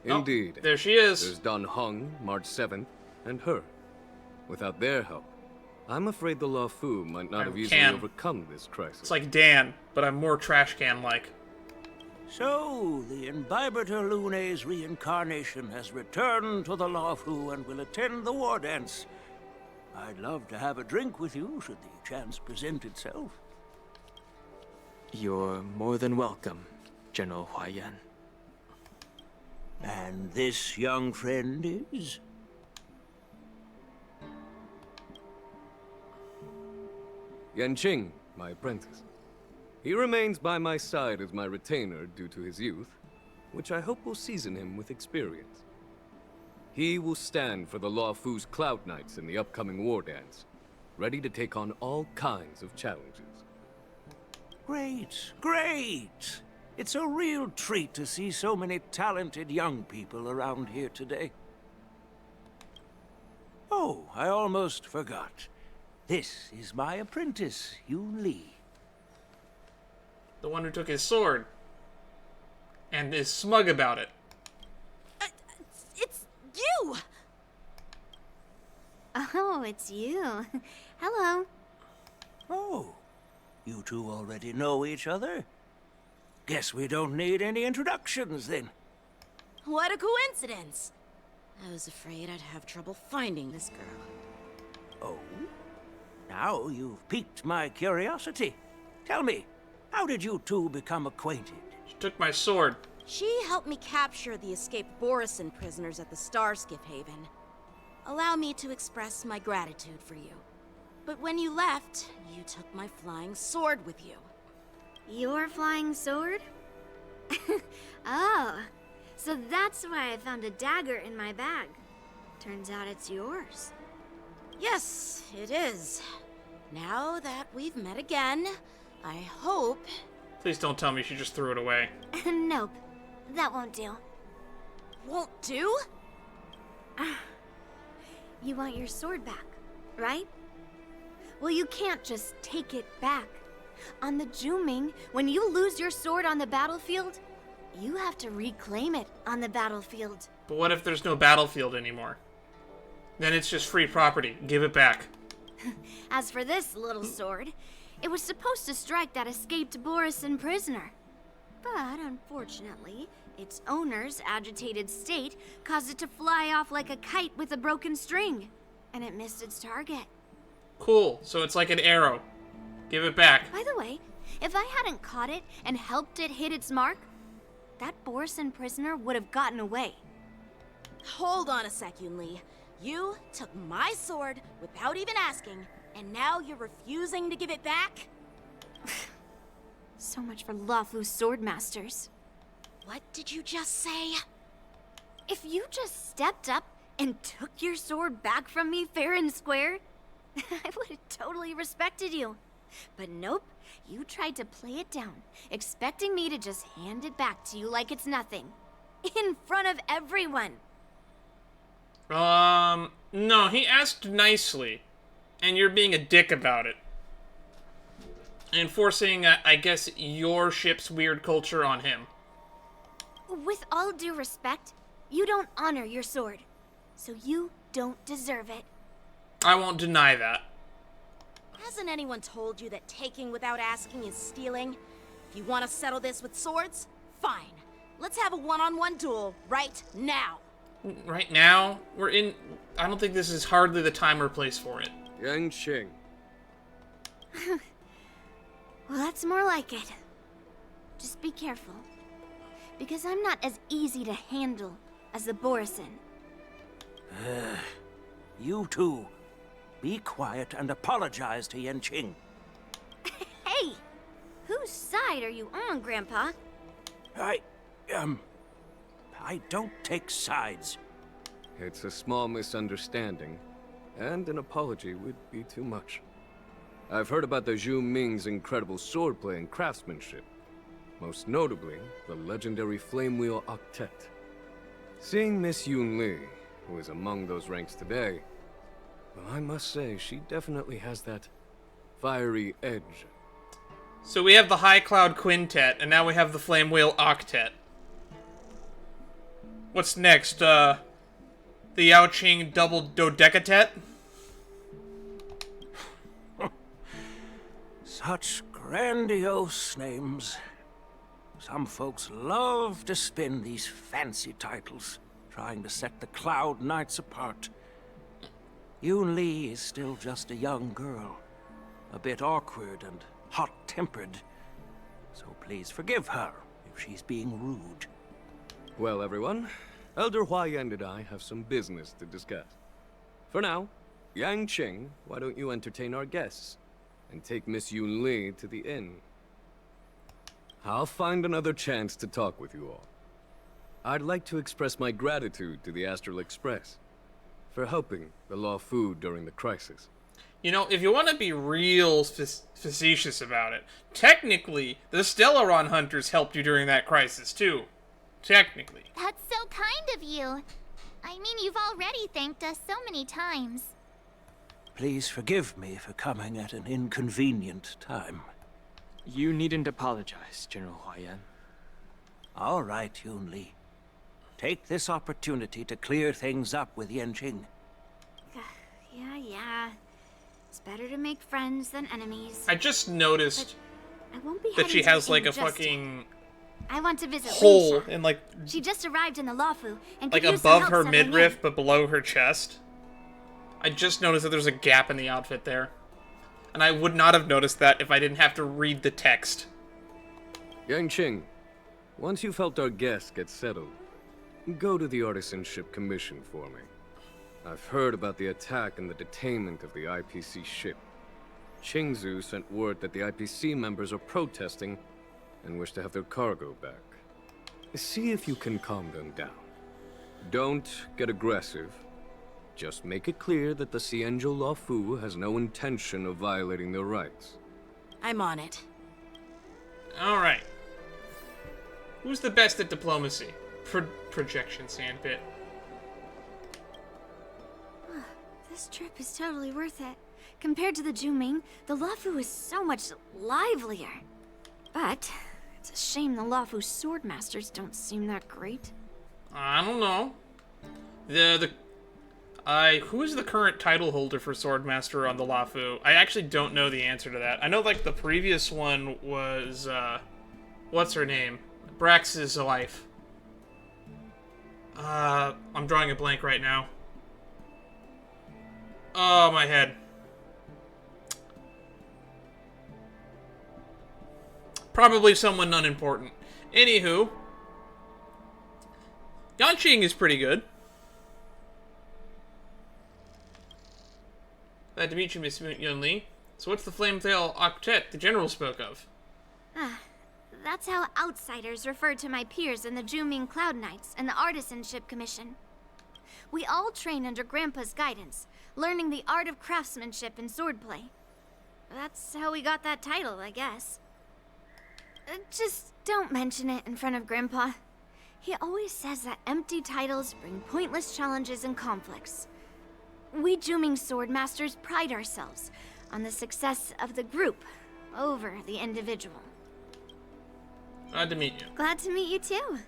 Indeed. There she is. There's Don Hung, March 7th, and her. Without their help, I'm afraid the Lawfu might not have easily overcome this crisis. It's like Dan, but I'm more trash can-like. So, the Imbibitor Lune's reincarnation has returned to the Lawfu and will attend the Wardance. I'd love to have a drink with you, should the chance present itself. You're more than welcome, General Huayan. And this young friend is? Yanqing, my apprentice. He remains by my side as my retainer due to his youth, which I hope will season him with experience. He will stand for the Lawfu's Cloud Knights in the upcoming Wardance, ready to take on all kinds of challenges. Great, great! It's a real treat to see so many talented young people around here today. Oh, I almost forgot. This is my apprentice, Yoon Lee. The one who took his sword. And is smug about it. It's you! Oh, it's you. Hello. Oh, you two already know each other? Guess we don't need any introductions, then. What a coincidence! I was afraid I'd have trouble finding this girl. Oh? Now you've piqued my curiosity. Tell me, how did you two become acquainted? She took my sword. She helped me capture the escaped Borison prisoners at the Starskiff Haven. Allow me to express my gratitude for you. But when you left, you took my flying sword with you. Your flying sword? Oh, so that's why I found a dagger in my bag. Turns out it's yours. Yes, it is. Now that we've met again, I hope... Please don't tell me she just threw it away. Nope, that won't do. Won't do? You want your sword back, right? Well, you can't just take it back. On the Juming, when you lose your sword on the battlefield, you have to reclaim it on the battlefield. But what if there's no battlefield anymore? Then it's just free property. Give it back. As for this little sword, it was supposed to strike that escaped Borison prisoner. But unfortunately, its owner's agitated state caused it to fly off like a kite with a broken string, and it missed its target. Cool, so it's like an arrow. Give it back. By the way, if I hadn't caught it and helped it hit its mark, that Borison prisoner would have gotten away. Hold on a sec, Yoon Lee. You took my sword without even asking, and now you're refusing to give it back? So much for Luofu's swordmasters. What did you just say? If you just stepped up and took your sword back from me fair and square, I would have totally respected you. But nope, you tried to play it down, expecting me to just hand it back to you like it's nothing. In front of everyone. No, he asked nicely, and you're being a dick about it. And forcing, I guess, your ship's weird culture on him. With all due respect, you don't honor your sword, so you don't deserve it. I won't deny that. Hasn't anyone told you that taking without asking is stealing? If you want to settle this with swords, fine. Let's have a one-on-one duel right now. Right now? I don't think this is hardly the time or place for it. Yang Qing. Well, that's more like it. Just be careful. Because I'm not as easy to handle as the Borison. You two, be quiet and apologize to Yan Qing. Hey! Whose side are you on, Grandpa? I don't take sides. It's a small misunderstanding, and an apology would be too much. I've heard about the Zhu Ming's incredible swordplay and craftsmanship. Most notably, the legendary Flame Wheel Octet. Seeing Miss Yoon Lee, who is among those ranks today, well, I must say, she definitely has that fiery edge. So we have the High Cloud Quintet, and now we have the Flame Wheel Octet. What's next, the Yao Qing Double Dodecatet? Such grandiose names. Some folks love to spin these fancy titles, trying to set the Cloud Knights apart. Yoon Lee is still just a young girl, a bit awkward and hot-tempered. So please forgive her if she's being rude. Well, everyone, Elder Huayan and I have some business to discuss. For now, Yang Qing, why don't you entertain our guests and take Miss Yoon Lee to the inn? I'll find another chance to talk with you all. I'd like to express my gratitude to the Astral Express for helping the Luofu during the crisis. You know, if you want to be real facetious about it, technically, the Stellaron hunters helped you during that crisis, too. Technically. That's so kind of you. I mean, you've already thanked us so many times. Please forgive me for coming at an inconvenient time. You needn't apologize, General Huayan. All right, Yunli. Take this opportunity to clear things up with Yanqing. Yeah. It's better to make friends than enemies. I just noticed I won't be that she heading to has the like a inn just fucking yet. I want to visit hole Lingsha. in like She just arrived in the Lawfu and like could use some above help her settling midriff in. but below her chest. I just noticed that there's a gap in the outfit there. And I would not have noticed that if I didn't have to read the text. Yanqing, once you've helped our guests get settled, go to the Artisanship Commission for me. I've heard about the attack and the detainment of the IPC ship. Qingzu sent word that the IPC members are protesting and wish to have their cargo back. See if you can calm them down. Don't get aggressive. Just make it clear that the Xianzhou Luofu has no intention of violating their rights. I'm on it. Alright. Who's the best at diplomacy? Projection sandpit. This trip is totally worth it. Compared to the Zhuming, the Luofu is so much livelier. But it's a shame the Luofu swordmasters don't seem that great. I don't know. Who's the current title holder for Swordmaster on the Luofu? I actually don't know the answer to that. I know, like, the previous one was, what's her name? Brax's wife. I'm drawing a blank right now. Oh, my head. Probably someone unimportant. Anywho, Yanqing is pretty good. Glad to meet you, Miss Yunli. So what's the Flametail Octet the General spoke of? That's how outsiders refer to my peers in the Zhuming Cloud Knights and the Artisanship Commission. We all train under Grandpa's guidance, learning the art of craftsmanship and swordplay. That's how we got that title, I guess. Just don't mention it in front of Grandpa. He always says that empty titles bring pointless challenges and conflicts. We Zhuming swordmasters pride ourselves on the success of the group over the individual. Glad to meet you. Glad to meet you too.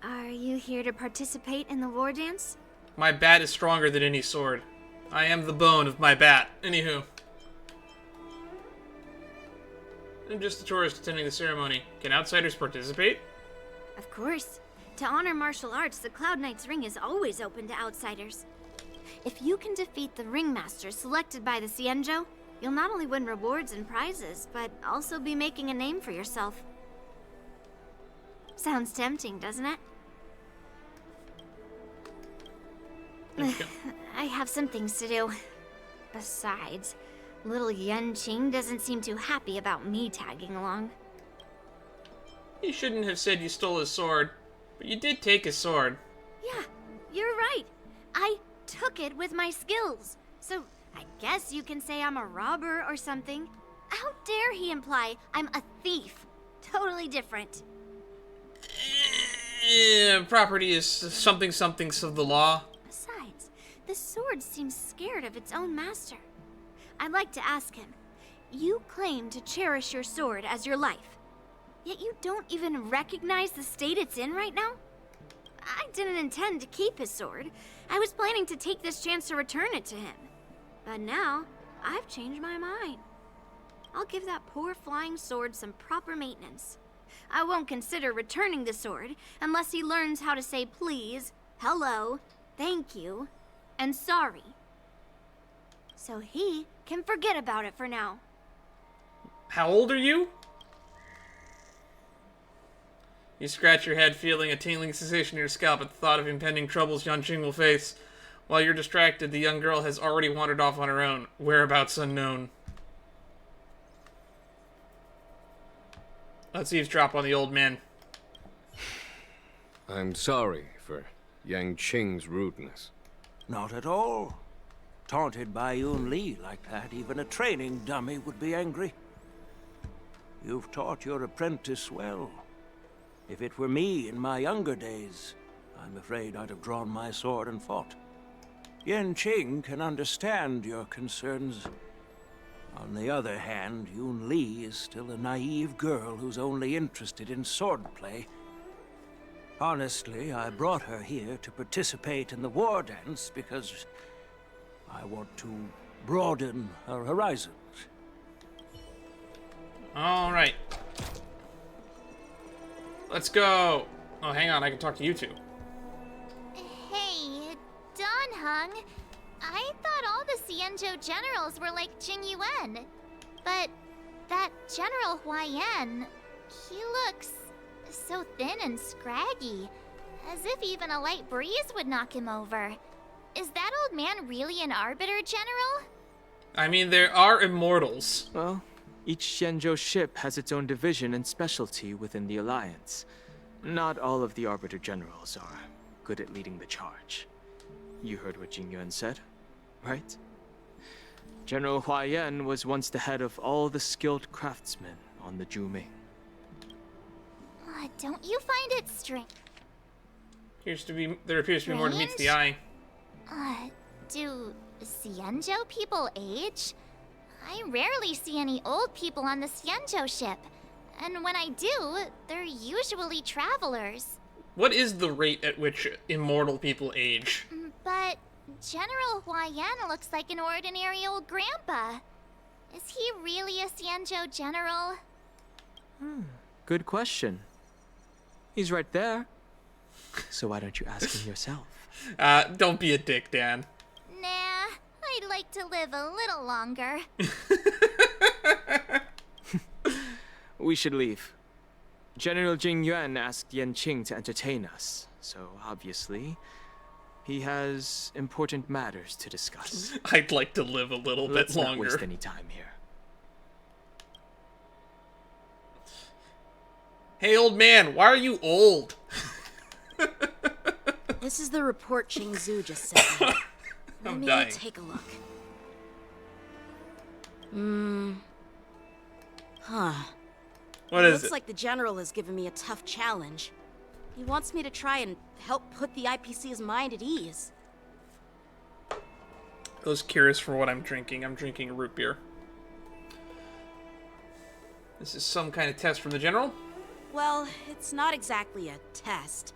Are you here to participate in the war dance? My bat is stronger than any sword. I am the bone of my bat. Anywho. I'm just a tourist attending the ceremony. Can outsiders participate? Of course. To honor martial arts, the Cloud Knight's ring is always open to outsiders. If you can defeat the ringmaster selected by the Xianzhou, you'll not only win rewards and prizes, but also be making a name for yourself. Sounds tempting, doesn't it? I have some things to do. Besides, little Yanqing doesn't seem too happy about me tagging along. You shouldn't have said you stole his sword, but you did take his sword. Yeah, you're right. I took it with my skills. So I guess you can say I'm a robber or something. How dare he imply I'm a thief? Totally different. Property is something of the law. Besides, the sword seems scared of its own master. I'd like to ask him. You claim to cherish your sword as your life, yet you don't even recognize the state it's in right now? I didn't intend to keep his sword. I was planning to take this chance to return it to him. But now, I've changed my mind. I'll give that poor flying sword some proper maintenance. I won't consider returning the sword unless he learns how to say please, hello, thank you, and sorry. So he can forget about it for now. How old are you? You scratch your head, feeling a tingling sensation in your scalp at the thought of impending troubles Yanqing will face. While you're distracted, the young girl has already wandered off on her own, whereabouts unknown. Let's eavesdrop on the old man. I'm sorry for Yanqing's rudeness. Not at all. taunted by Yun Li like that, even a training dummy would be angry. You've taught your apprentice well. If it were me in my younger days, I'm afraid I'd have drawn my sword and fought. Yanqing can understand your concerns. On the other hand, Yun Li is still a naive girl who's only interested in swordplay. Honestly, I brought her here to participate in the Wardance because I want to broaden her horizons. All right. Let's go. Oh, hang on. I can talk to you two. Hey, Don Hung. I thought all the Xianzhou generals were like Jing Yuan. But that General Huaiyan, he looks so thin and scraggy. As if even a light breeze would knock him over. Is that old man really an Arbiter General? I mean, there are immortals. Well, each Xianzhou ship has its own division and specialty within the Alliance. Not all of the Arbiter Generals are good at leading the charge. You heard what Jing Yuan said, right? General Huaiyan was once the head of all the skilled craftsmen on the Zhu. Don't you find it strange? There appears to be more than meets the eye. Do Xianzhou people age? I rarely see any old people on the Xianzhou ship. And when I do, they're usually travelers. What is the rate at which immortal people age? But General Huaiyan looks like an ordinary old grandpa. Is he really a Xianzhou general? Good question. He's right there. So why don't you ask him yourself? Don't be a dick, Dan. Nah, I'd like to live a little longer. We should leave. General Jing Yuan asked Yanqing to entertain us, so obviously, he has important matters to discuss. I'd like to live a little bit longer. Let's not waste any time here. Hey, old man, why are you old? This is the report Ching Zhu just sent me. Let me dying. take a look. What is Looks it? like the general has given me a tough challenge. He wants me to try and help put the IPC's mind at ease. I was curious for what I'm drinking. I'm drinking root beer. This is some kind of test from the general? Well, it's not exactly a test.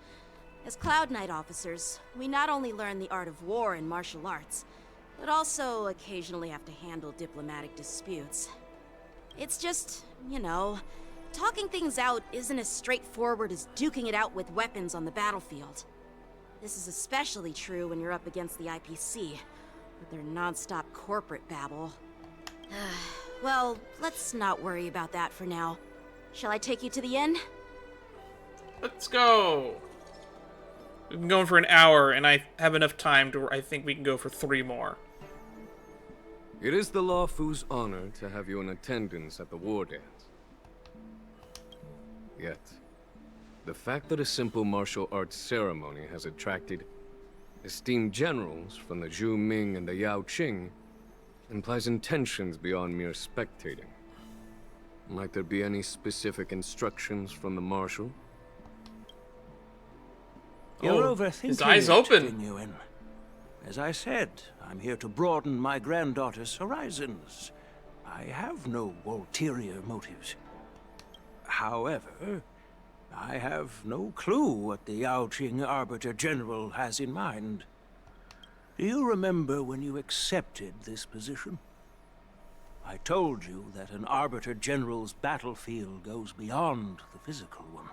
As Cloud Knight officers, we not only learn the art of war and martial arts, but also occasionally have to handle diplomatic disputes. It's just, you know, talking things out isn't as straightforward as duking it out with weapons on the battlefield. This is especially true when you're up against the IPC, with their non-stop corporate babble. Well, let's not worry about that for now. Shall I take you to the inn? Let's go! We've been going for an hour, and I have enough time to where I think we can go for 3 more. It is the Luofu's honor to have you in attendance at the Wardance. Yet, the fact that a simple martial arts ceremony has attracted esteemed generals from the Zhu Ming and the Yao Qing implies intentions beyond mere spectating. Might there be any specific instructions from the Marshal? You're Oh, overthinking his eyes it, open. Jing Yuan. As I said, I'm here to broaden my granddaughter's horizons. I have no ulterior motives. However, I have no clue what the Yaoqing Arbiter General has in mind. Do you remember when you accepted this position? I told you that an Arbiter General's battlefield goes beyond the physical one.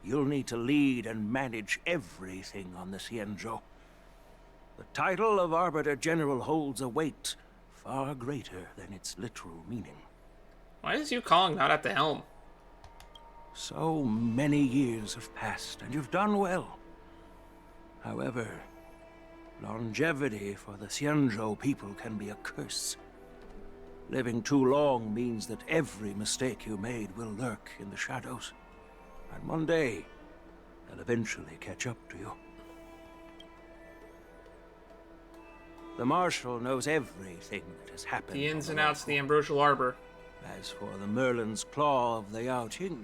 You'll need to lead and manage everything on the Xianzhou. The title of Arbiter General holds a weight far greater than its literal meaning. Why is you calling not at the helm? So many years have passed, and you've done well. However, longevity for the Xianzhou people can be a curse. Living too long means that every mistake you made will lurk in the shadows. And one day, they'll eventually catch up to you. The Marshal knows everything that has happened. The ins and outs of the Ambrosial Arbor. As for the Merlin's Claw of the Yao Qing...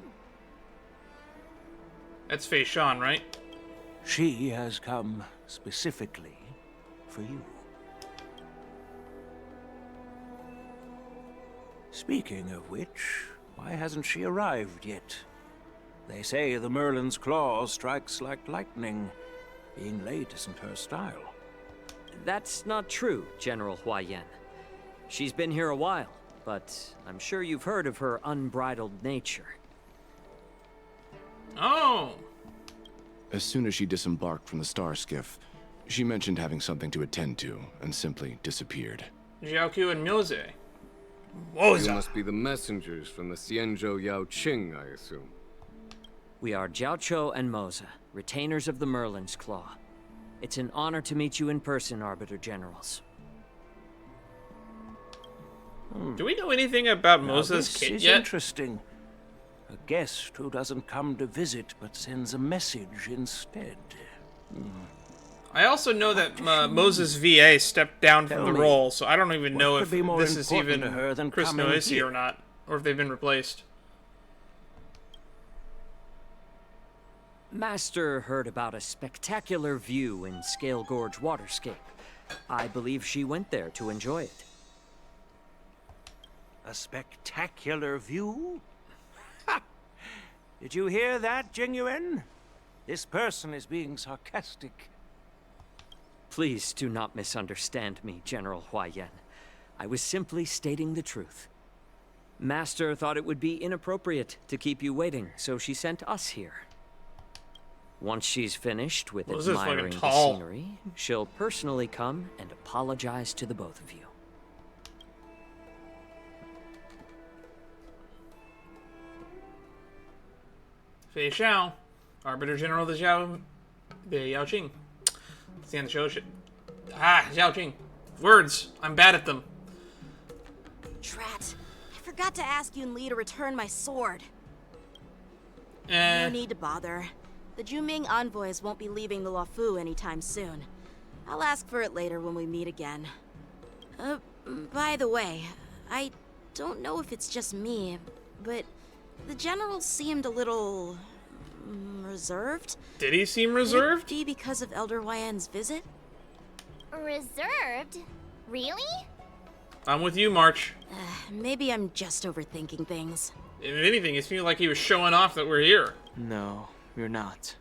That's Fei Shan, right? She has come specifically for you. Speaking of which, why hasn't she arrived yet? They say the Merlin's Claw strikes like lightning. Being late isn't her style. That's not true, General Huayan. She's been here a while, but I'm sure you've heard of her unbridled nature. Oh! As soon as she disembarked from the star skiff, she mentioned having something to attend to, and simply disappeared. Jiaoqiu and Mose. You must be the messengers from the Xianzhou Yao Qing, I assume. We are Jiaoqiu and Moza, retainers of the Merlin's Claw. It's an honor to meet you in person, Arbiter Generals. Do we know anything about Mosa's kit This is yet? interesting. A guest who doesn't come to visit, but sends a message instead. I also know that Moses VA stepped down from the me, role, so I don't even know could if be more this is important even to her than Chris coming Noisi here? or not, or if they've been replaced. Master heard about a spectacular view in Scale Gorge Waterscape. I believe she went there to enjoy it. A spectacular view? Ha! Did you hear that, Jingyuan? This person is being sarcastic. Please do not misunderstand me, General Huayan. I was simply stating the truth. Master thought it would be inappropriate to keep you waiting, so she sent us here. Once she's finished with Well, this is fucking admiring the tall. scenery, she'll personally come and apologize to the both of you. Fei Xiao, Arbiter General of the Yao Qing. It's the end of the show. Yao Qing. Words. I'm bad at them. Drat. I forgot to ask Yun Li to return my sword. Eh. No need to bother. The Juming envoys won't be leaving the Luofu anytime soon. I'll ask for it later when we meet again. By the way, I don't know if it's just me, but the general seemed a little reserved. Did he seem reserved? Could it be because of Elder Huayan's visit? Reserved? Really? I'm with you, March. Maybe I'm just overthinking things. If anything, it seemed like he was showing off that we're here. No, you're not.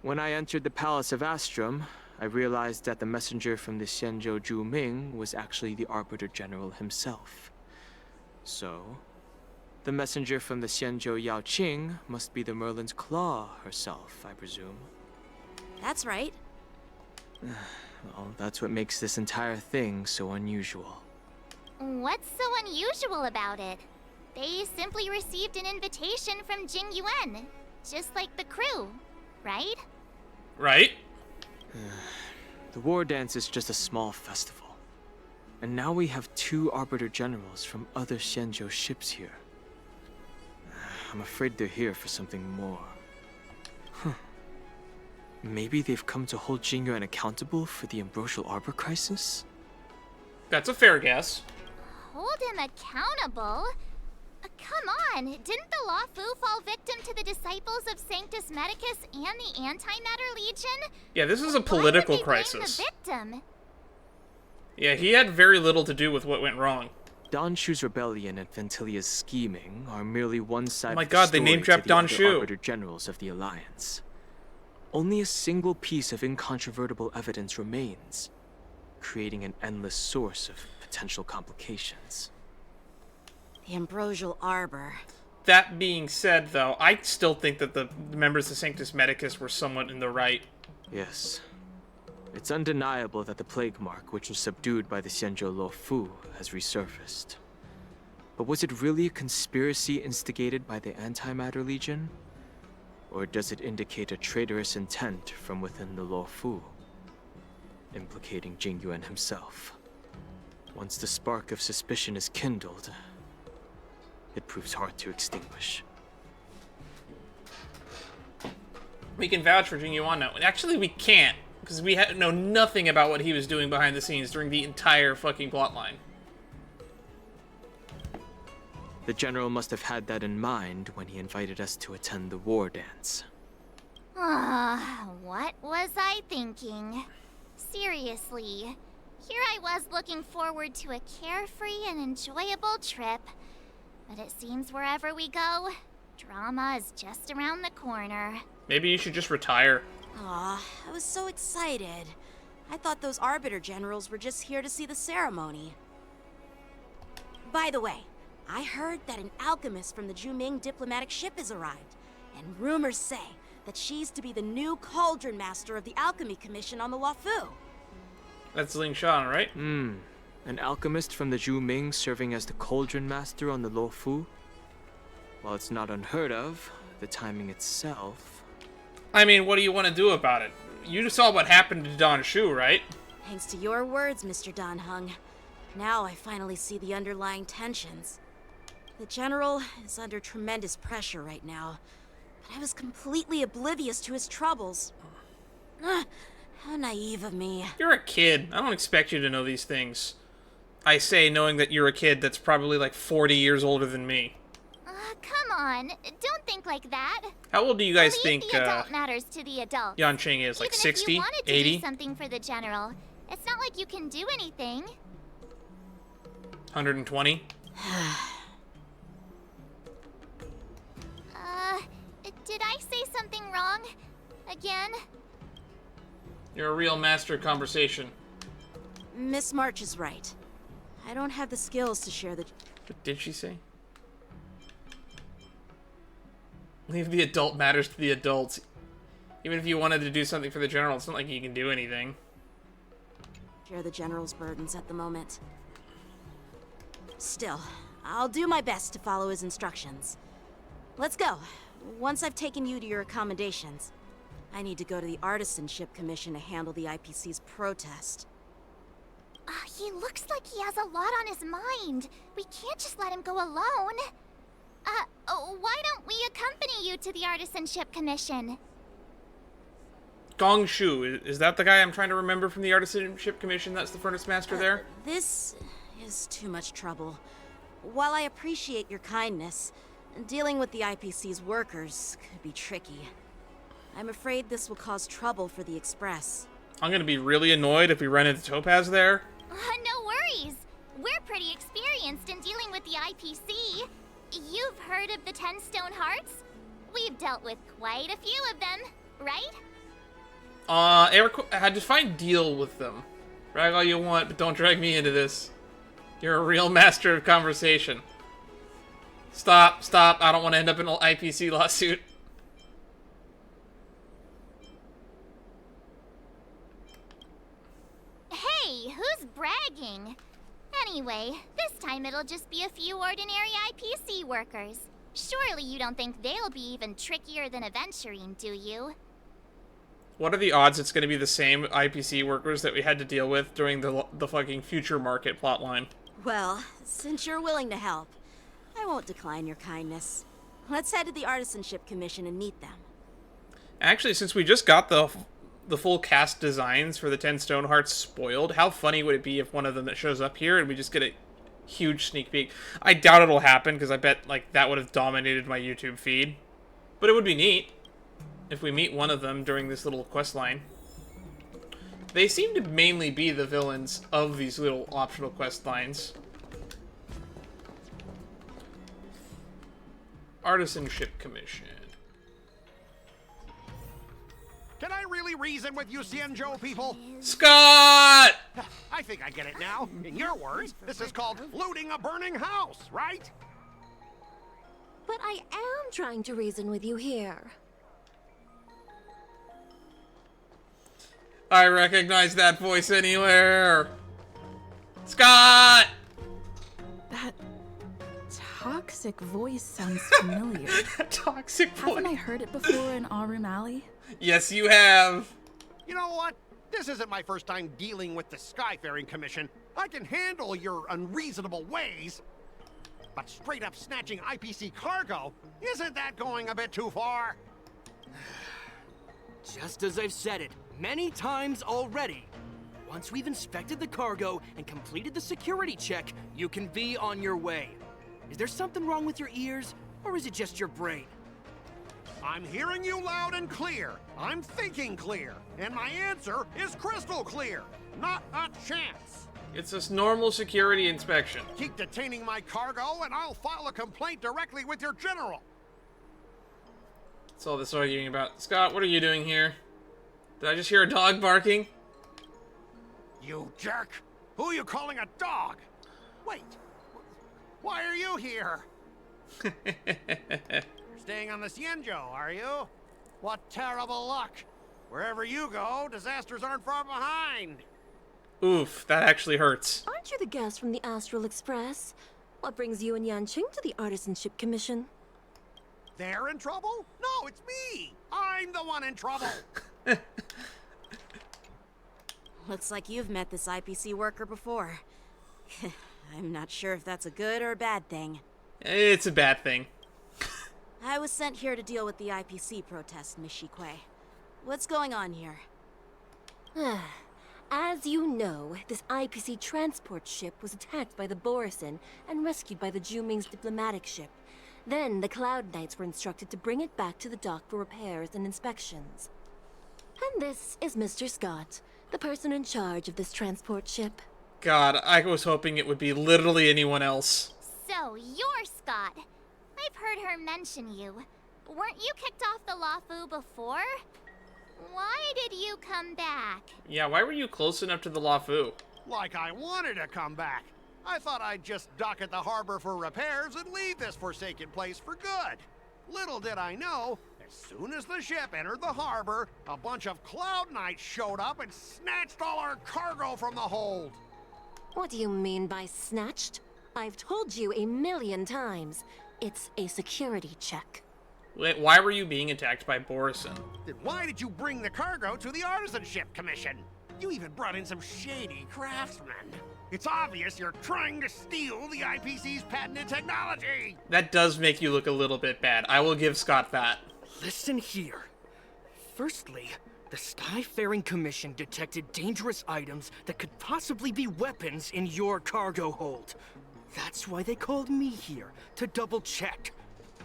When I entered the Palace of Astrum, I realized that the messenger from the Xianzhou Juming was actually the Arbiter General himself. So, the messenger from the Xianzhou Yao Qing must be the Merlin's Claw herself, I presume. That's right. Well, that's what makes this entire thing so unusual. What's so unusual about it? They simply received an invitation from Jingyuan, just like the crew, right? Right? The Wardance is just a small festival. And now we have 2 Arbiter Generals from other Xianzhou ships here. I'm afraid they're here for something more. Maybe they've come to hold Jingyuan accountable for the Ambrosial Arbor crisis? That's a fair guess. Hold him accountable? Come on, didn't the Luofu fall victim to the disciples of Sanctus Medicus and the Antimatter Legion? Yeah, this is a political Why would they crisis. blame the victim? Yeah, he had very little to do with what went wrong. Don Shu's rebellion and Ventilia's scheming are merely one side Oh my of the God, they story name-dropped to the Don other Shu. Arbiter Generals of the Alliance. Only a single piece of incontrovertible evidence remains, creating an endless source of potential complications. The Ambrosial Arbor. That being said, though, I still think that the members of Sanctus Medicus were somewhat in the right. Yes. It's undeniable that the plague mark, which was subdued by the Xianzhou Luofu, has resurfaced. But was it really a conspiracy instigated by the Antimatter Legion? Or does it indicate a traitorous intent from within the Luofu, implicating Jingyuan himself? Once the spark of suspicion is kindled, it proves hard to extinguish. We can vouch for Jingyuan now. Actually, we can't, Because we know nothing about what he was doing behind the scenes during the entire fucking plotline. The General must have had that in mind when he invited us to attend the war dance. What was I thinking? Seriously, here I was looking forward to a carefree and enjoyable trip. But it seems wherever we go, drama is just around the corner. Maybe you should just retire. Aw, I was so excited. I thought those Arbiter Generals were just here to see the ceremony. By the way, I heard that an alchemist from the Juming diplomatic ship has arrived, and rumors say that she's to be the new Cauldron Master of the Alchemy Commission on the Luofu. That's Ling Shan, right? An alchemist from the Juming serving as the Cauldron Master on the Luofu? While it's not unheard of, the timing itself... I mean, what do you want to do about it? You saw what happened to Don Shu, right? Thanks to your words, Mr. Dan Heng. Now I finally see the underlying tensions. The General is under tremendous pressure right now, but I was completely oblivious to his troubles. How naive of me. You're a kid. I don't expect you to know these things. I say knowing that you're a kid that's probably like 40 years older than me. Come on, don't think like that. How old do you guys think the adult matters to the adults. Yanqing is? Like 60? Even if you wanted to 80? do something for the General, it's not like you can do anything. 120? Did I say something wrong? Again? You're a real master of conversation. Miss March is right. I don't have the skills to share the... What did she say? Leave the adult matters to the adults. Even if you wanted to do something for the General, it's not like you can do anything. Share the General's burdens at the moment. Still, I'll do my best to follow his instructions. Let's go. Once I've taken you to your accommodations, I need to go to the Artisanship Commission to handle the IPC's protest. He looks like he has a lot on his mind. We can't just let him go alone. Why don't we accompany you to the Artisanship Commission? Gong Shu, is that the guy I'm trying to remember from the Artisanship Commission? That's the Furnace Master there? This is too much trouble. While I appreciate your kindness, dealing with the IPC's workers could be tricky. I'm afraid this will cause trouble for the Express. I'm gonna be really annoyed if we run into Topaz there. No worries. We're pretty experienced in dealing with the IPC. You've heard of the 10 Stone Hearts? We've dealt with quite a few of them, right? Eric, I just find deal with them. Drag all you want, but don't drag me into this. You're a real master of conversation. Stop, stop. I don't want to end up in an IPC lawsuit. Hey, who's bragging? Anyway, this time it'll just be a few ordinary IPC workers. Surely you don't think they'll be even trickier than Aventurine, do you? What are the odds it's going to be the same IPC workers that we had to deal with during the fucking Future Market plotline? Well, since you're willing to help, I won't decline your kindness. Let's head to the Artisanship Commission and meet them. Actually, since we just got the full cast designs for the 10 Stone Hearts spoiled, how funny would it be if one of them that shows up here and we just get a huge sneak peek? I doubt it'll happen, because I bet like that would have dominated my YouTube feed. But it would be neat if we meet one of them during this little quest line. They seem to mainly be the villains of these little optional quest lines. Artisanship Commission. Can I really reason with you Xianzhou people? Scott! I think I get it now. In your words, this is called looting a burning house, right? But I am trying to reason with you here. I recognize that voice anywhere. Scott! That toxic voice sounds familiar. Toxic voice. Haven't I heard it before in Aurum Alley? Yes, you have. You know what? This isn't my first time dealing with the Skyfaring Commission. I can handle your unreasonable ways. But straight up snatching IPC cargo, isn't that going a bit too far? Just as I've said it, many times already. Once we've inspected the cargo and completed the security check, you can be on your way. Is there something wrong with your ears, or is it just your brain? I'm hearing you loud and clear. I'm thinking clear. And my answer is crystal clear. Not a chance. It's this normal security inspection. Keep detaining my cargo, and I'll file a complaint directly with your general. That's all this arguing about. Scott, what are you doing here? Did I just hear a dog barking? You jerk! Who are you calling a dog? Wait, why are you here? You're staying on the Cienjo, are you? What terrible luck! Wherever you go, disasters aren't far behind. Oof, that actually hurts. Aren't you the guest from the Astral Express? What brings you and Yanqing to the Artisanship Commission? They're in trouble? No, it's me! I'm the one in trouble! Looks like you've met this IPC worker before. I'm not sure if that's a good or a bad thing. It's a bad thing. I was sent here to deal with the IPC protest, Miss Shikwe. What's going on here? As you know, this IPC transport ship was attacked by the Borisin and rescued by the Juming's diplomatic ship. Then the Cloud Knights were instructed to bring it back to the dock for repairs and inspections. And this is Mr. Scott, the person in charge of this transport ship. God, I was hoping it would be literally anyone else. So, you're Scott. I've heard her mention you. Weren't you kicked off the Lafu before? Why did you come back? Yeah, why were you close enough to the Lafu? Like I wanted to come back. I thought I'd just dock at the harbor for repairs and leave this forsaken place for good. Little did I know, as soon as the ship entered the harbor, a bunch of Cloud Knights showed up and snatched all our cargo from the hold. What do you mean by snatched? I've told you 1,000,000 times. It's a security check. Wait, why were you being attacked by Borisin? Then why did you bring the cargo to the Artisanship Commission? You even brought in some shady craftsmen. It's obvious you're trying to steal the IPC's patented technology. That does make you look a little bit bad. I will give Scott that. Listen here. Firstly, the Skyfaring Commission detected dangerous items that could possibly be weapons in your cargo hold. That's why they called me here, to double check.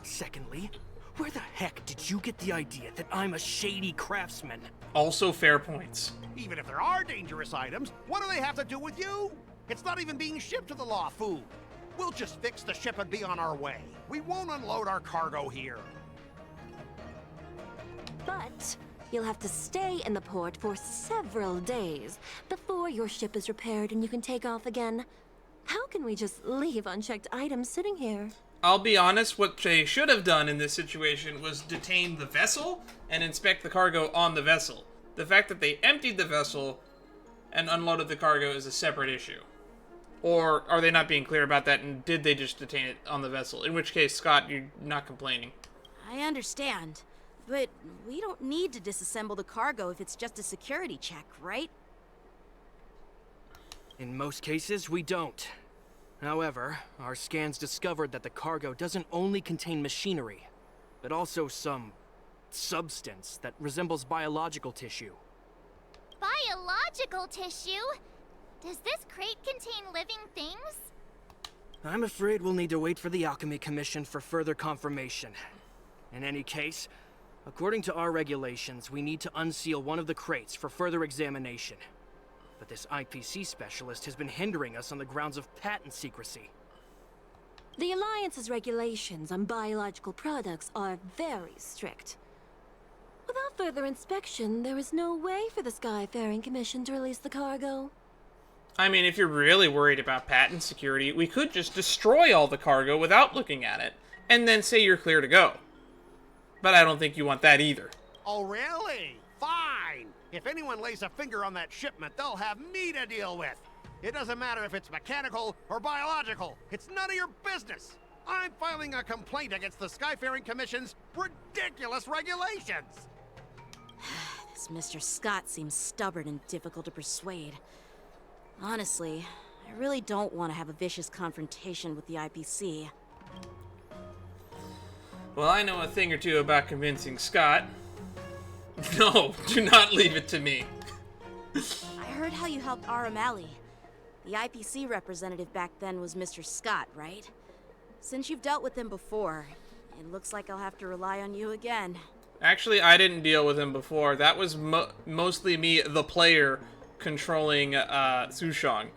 Secondly, where the heck did you get the idea that I'm a shady craftsman? Also fair points. Even if there are dangerous items, what do they have to do with you? It's not even being shipped to the Lafu. We'll just fix the ship and be on our way. We won't unload our cargo here. But you'll have to stay in the port for several days before your ship is repaired and you can take off again. How can we just leave unchecked items sitting here? I'll be honest, what they should have done in this situation was detain the vessel and inspect the cargo on the vessel. The fact that they emptied the vessel and unloaded the cargo is a separate issue. Or are they not being clear about that, and did they just detain it on the vessel? In which case, Scott, you're not complaining. I understand, but we don't need to disassemble the cargo if it's just a security check, right? In most cases, we don't. However, our scans discovered that the cargo doesn't only contain machinery, but also some substance that resembles biological tissue. Biological tissue? Does this crate contain living things? I'm afraid we'll need to wait for the Alchemy Commission for further confirmation. In any case, according to our regulations, we need to unseal one of the crates for further examination. But this IPC specialist has been hindering us on the grounds of patent secrecy. The Alliance's regulations on biological products are very strict. Without further inspection, there is no way for the Skyfaring Commission to release the cargo. I mean, if you're really worried about patent security, we could just destroy all the cargo without looking at it, and then say you're clear to go. But I don't think you want that either. Oh, really? Fine. If anyone lays a finger on that shipment, they'll have me to deal with. It doesn't matter if it's mechanical or biological. It's none of your business. I'm filing a complaint against the Skyfaring Commission's ridiculous regulations. This Mr. Scott seems stubborn and difficult to persuade. Honestly, I really don't want to have a vicious confrontation with the IPC. Well, I know a thing or two about convincing Scott. No, do not leave it to me. I heard how you helped Aramali. The IPC representative back then was Mr. Scott, right? Since you've dealt with him before, it looks like I'll have to rely on you again. Actually, I didn't deal with him before. That was mostly me, the player, controlling Sushang.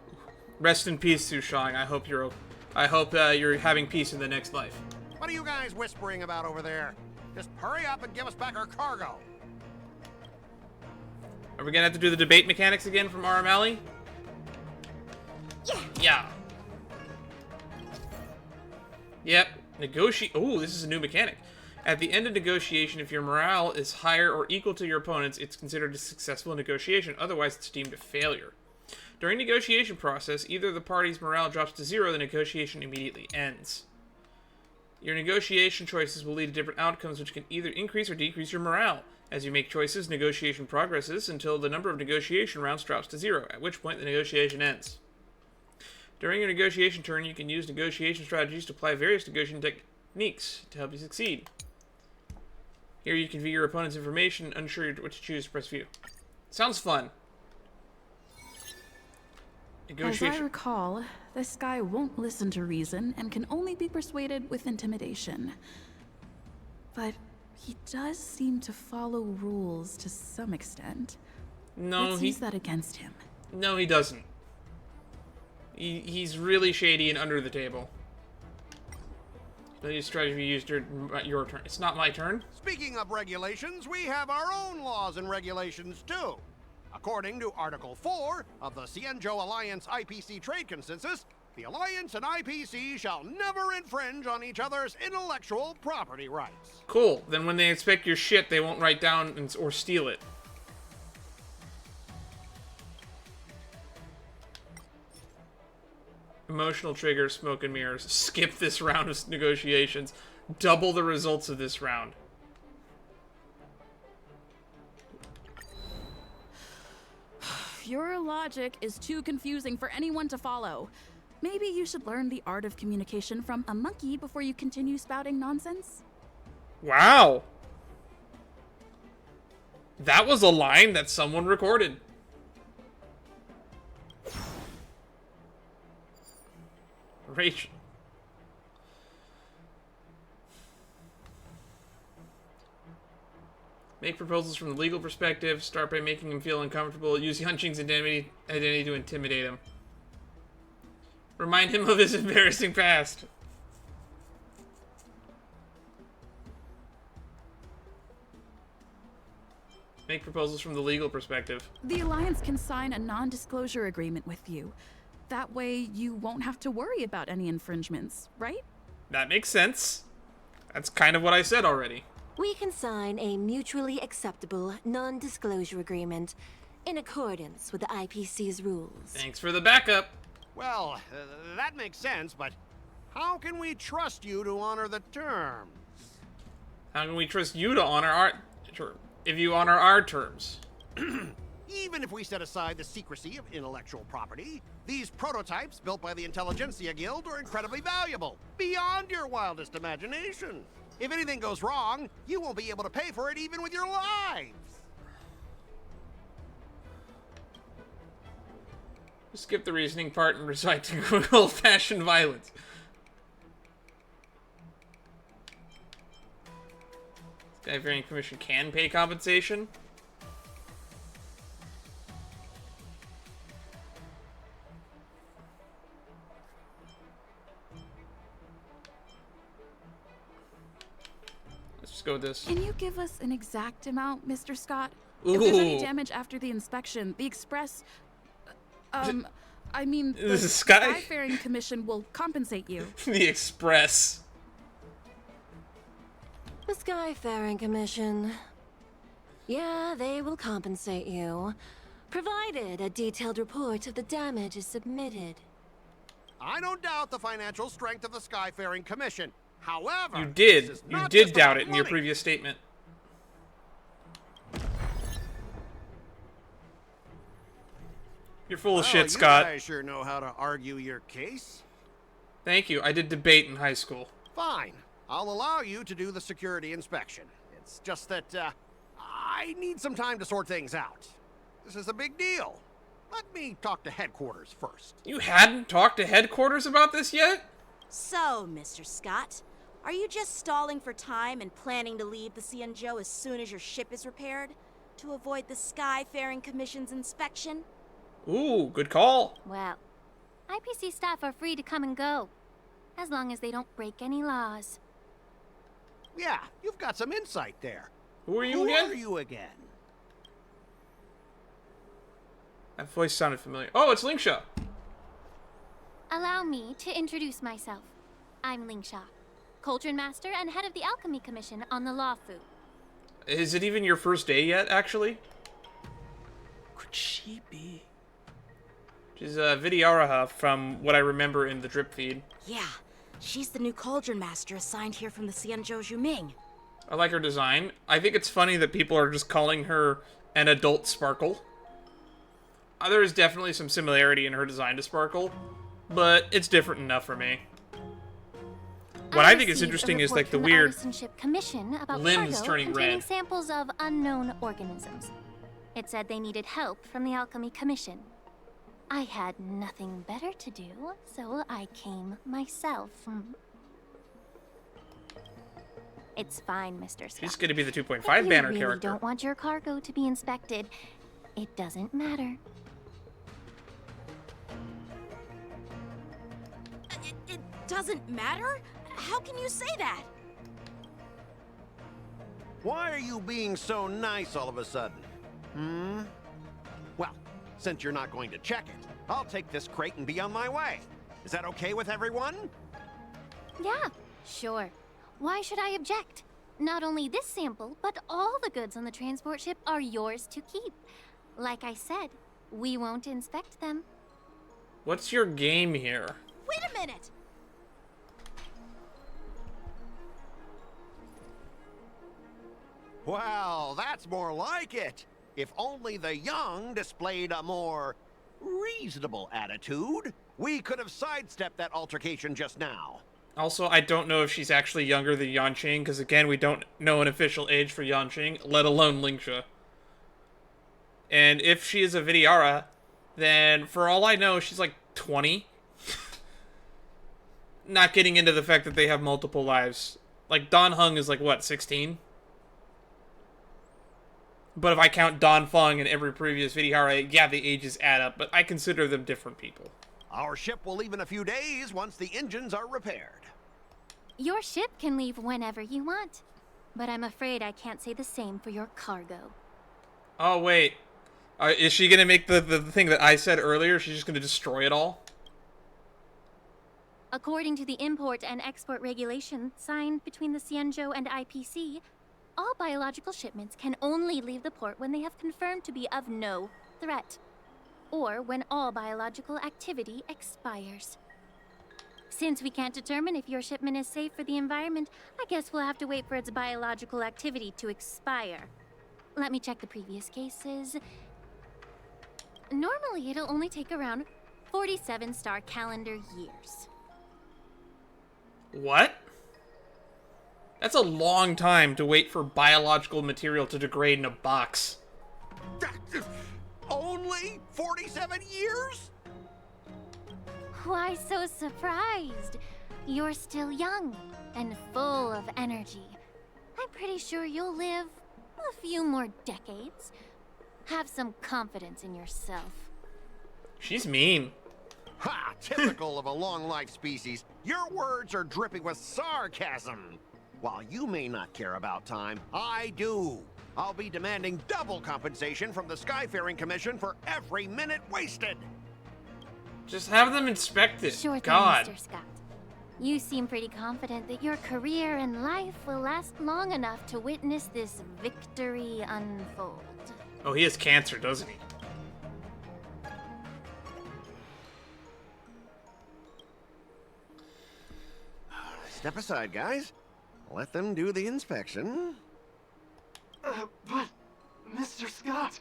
Rest in peace, Sushang. I hope you're having peace in the next life. What are you guys whispering about over there? Just hurry up and give us back our cargo. Are we gonna have to do the debate mechanics again from Aramali? Yeah. Yep. Ooh, this is a new mechanic. At the end of negotiation, if your morale is higher or equal to your opponent's, it's considered a successful negotiation. Otherwise, it's deemed a failure. During negotiation process, either the party's morale drops to 0, the negotiation immediately ends. Your negotiation choices will lead to different outcomes, which can either increase or decrease your morale. As you make choices, negotiation progresses until the number of negotiation rounds drops to 0, at which point the negotiation ends. During your negotiation turn, you can use negotiation strategies to apply various negotiation techniques to help you succeed. Here you can view your opponent's information, unsure what to choose, press view. Sounds fun. As I recall, this guy won't listen to reason and can only be persuaded with intimidation. But he does seem to follow rules to some extent. No, Let's use that against him. No, he doesn't. He's really shady and under the table. Use strategy used your turn. It's not my turn. Speaking of regulations, we have our own laws and regulations too. According to Article 4 of the Cienjo Alliance IPC Trade Consensus, the Alliance and IPC shall never infringe on each other's intellectual property rights. Cool. Then when they inspect your shit, they won't write down or steal it. Emotional trigger, smoke and mirrors. Skip this round of negotiations. Double the results of this round. Your logic is too confusing for anyone to follow. Maybe you should learn the art of communication from a monkey before you continue spouting nonsense? Wow. That was a line that someone recorded. Rachel. Make proposals from the legal perspective. Start by making him feel uncomfortable. Use Yunqing's identity to intimidate him. Remind him of his embarrassing past. Make proposals from the legal perspective. The Alliance can sign a non-disclosure agreement with you. That way, you won't have to worry about any infringements, right? That makes sense. That's kind of what I said already. We can sign a mutually acceptable non-disclosure agreement in accordance with the IPC's rules. Thanks for the backup. Well, that makes sense, but how can we trust you to honor the terms? How can we trust you to honor our terms? If you honor our terms. Even if we set aside the secrecy of intellectual property, these prototypes built by the Intelligentsia Guild are incredibly valuable, beyond your wildest imagination. If anything goes wrong, you won't be able to pay for it even with your lives. Skip the reasoning part and recite to good old-fashioned violence. Skyfaring Commission can pay compensation? Let's just go with this. Can you give us an exact amount, Mr. Scott? Ooh. If there's any damage after the inspection, the Express... I mean, the Skyfaring Commission will compensate you. The Express. The Skyfaring Commission. Yeah, they will compensate you, provided a detailed report of the damage is submitted. I don't doubt the financial strength of the Skyfaring Commission. However, You did doubt it in your previous statement. You're full of shit, Scott. You guys sure know how to argue your case. Thank you. I did debate in high school. Fine. I'll allow you to do the security inspection. It's just that, I need some time to sort things out. This is a big deal. Let me talk to headquarters first. You hadn't talked to headquarters about this yet? So, Mr. Scott, are you just stalling for time and planning to leave the Cienjo as soon as your ship is repaired? To avoid the Skyfaring Commission's inspection? Ooh, good call. Well, IPC staff are free to come and go, as long as they don't break any laws. Yeah, you've got some insight there. Who are you again? Who are you again? That voice sounded familiar. Oh, it's Lingsha. Allow me to introduce myself. I'm Lingsha, Cauldron Master and head of the Alchemy Commission on the Lawfu. Is it even your first day yet, actually? Could she be? She's Vidyaraha from what I remember in the drip feed. Yeah, she's the new Cauldron Master assigned here from the Cienjo Juming. I like her design. I think it's funny that people are just calling her an adult Sparkle. There is definitely some similarity in her design to Sparkle, but it's different enough for me. What I think is interesting is like the weird Commission about limbs cargo turning containing red. samples of unknown organisms. It said they needed help from the Alchemy Commission. I had nothing better to do, so I came myself. It's fine, Mr. Scott. She's going to be the 2.5 If banner you really character. don't want your cargo to be inspected, it doesn't matter. It doesn't matter? How can you say that? Why are you being so nice all of a sudden? Well, since you're not going to check it, I'll take this crate and be on my way. Is that okay with everyone? Yeah, sure. Why should I object? Not only this sample, but all the goods on the transport ship are yours to keep. Like I said, we won't inspect them. What's your game here? Wait a minute! Well, that's more like it. If only the young displayed a more reasonable attitude, we could have sidestepped that altercation just now. Also, I don't know if she's actually younger than Yanqing, because again, we don't know an official age for Yanqing, let alone Lingsha. And if she is a Vidyara, then for all I know, she's like 20. Not getting into the fact that they have multiple lives. Like, Don Hung is like, what, 16? But if I count Don Fung and every previous Vidyara, yeah, the ages add up, but I consider them different people. Our ship will leave in a few days once the engines are repaired. Your ship can leave whenever you want, but I'm afraid I can't say the same for your cargo. Oh, wait. Is she going to make the thing that I said earlier? She's just going to destroy it all? According to the import and export regulation signed between the Cienjo and IPC, all biological shipments can only leave the port when they have confirmed to be of no threat, or when all biological activity expires. Since we can't determine if your shipment is safe for the environment, I guess we'll have to wait for its biological activity to expire. Let me check the previous cases. Normally, it'll only take around 47 star calendar years. What? That's a long time to wait for biological material to degrade in a box. Only 47 years? Why so surprised? You're still young and full of energy. I'm pretty sure you'll live a few more decades. Have some confidence in yourself. She's mean. Ha! Typical of a long-life species. Your words are dripping with sarcasm. While you may not care about time, I do. I'll be demanding double compensation from the Skyfaring Commission for every minute wasted. Just have them inspect it. Sure thing, God. Mr. Scott. You seem pretty confident that your career and life will last long enough to witness this victory unfold. Oh, he has cancer, doesn't he? Step aside, guys. Let them do the inspection. But, Mr. Scott...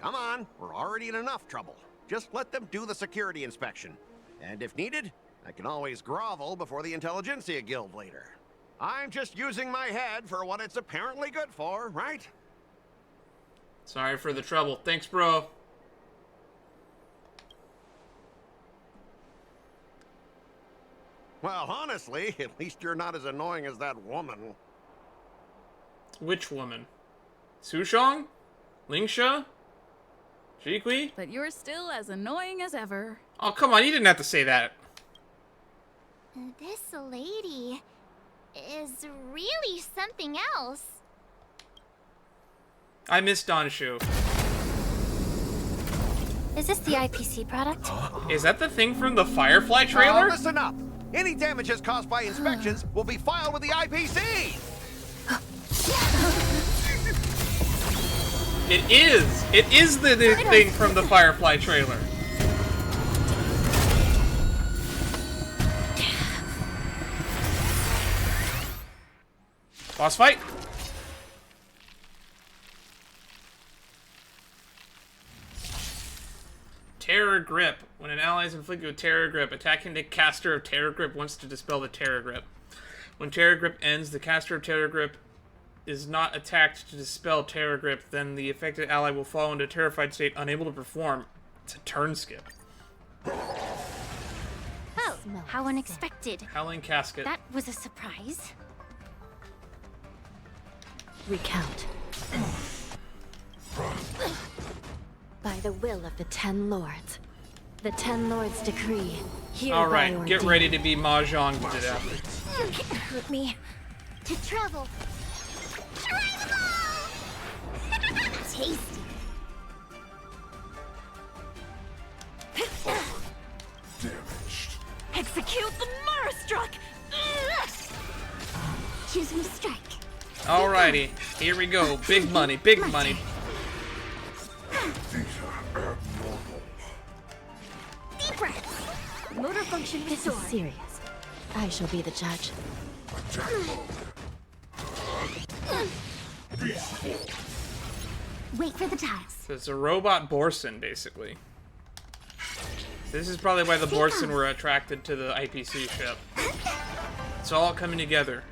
Come on, we're already in enough trouble. Just let them do the security inspection. And if needed, I can always grovel before the Intelligentsia Guild later. I'm just using my head for what it's apparently good for, right? Sorry for the trouble. Thanks, bro. Well, honestly, at least you're not as annoying as that woman. Which woman? Sushong? Lingsha? Jiqui? But you're still as annoying as ever. Oh, come on, you didn't have to say that. This lady is really something else. I miss Donshu. Is this the IPC product? Is that the thing from the Firefly trailer? Listen up! Any damages caused by inspections will be filed with the IPC! It is! It is the thing from the Firefly trailer. Boss fight! Terror Grip. When an ally is inflicted with Terror Grip, attacking the caster of Terror Grip wants to dispel the Terror Grip. When Terror Grip ends, the caster of Terror Grip is not attacked to dispel Terror Grip, then the affected ally will fall into a terrified state, unable to perform. It's a turn skip. Oh, how unexpected. Howling Casket. That was a surprise. Recount. By the will of the 10 Lords. The 10 Lords decree. Alright, get ready to be mahjong to death. You can't hurt me. To travel. Tasty. Damaged. Execute the Marastruck! Choosing strike. Alrighty, here we go. Big money, big money. These are abnormal. Deep breaths. Motor function This is restored. serious. I shall be the judge. Attack mode. Wait for the tiles. So it's a robot Borson, basically. This is probably why the Borson were attracted to the IPC ship. It's all coming together.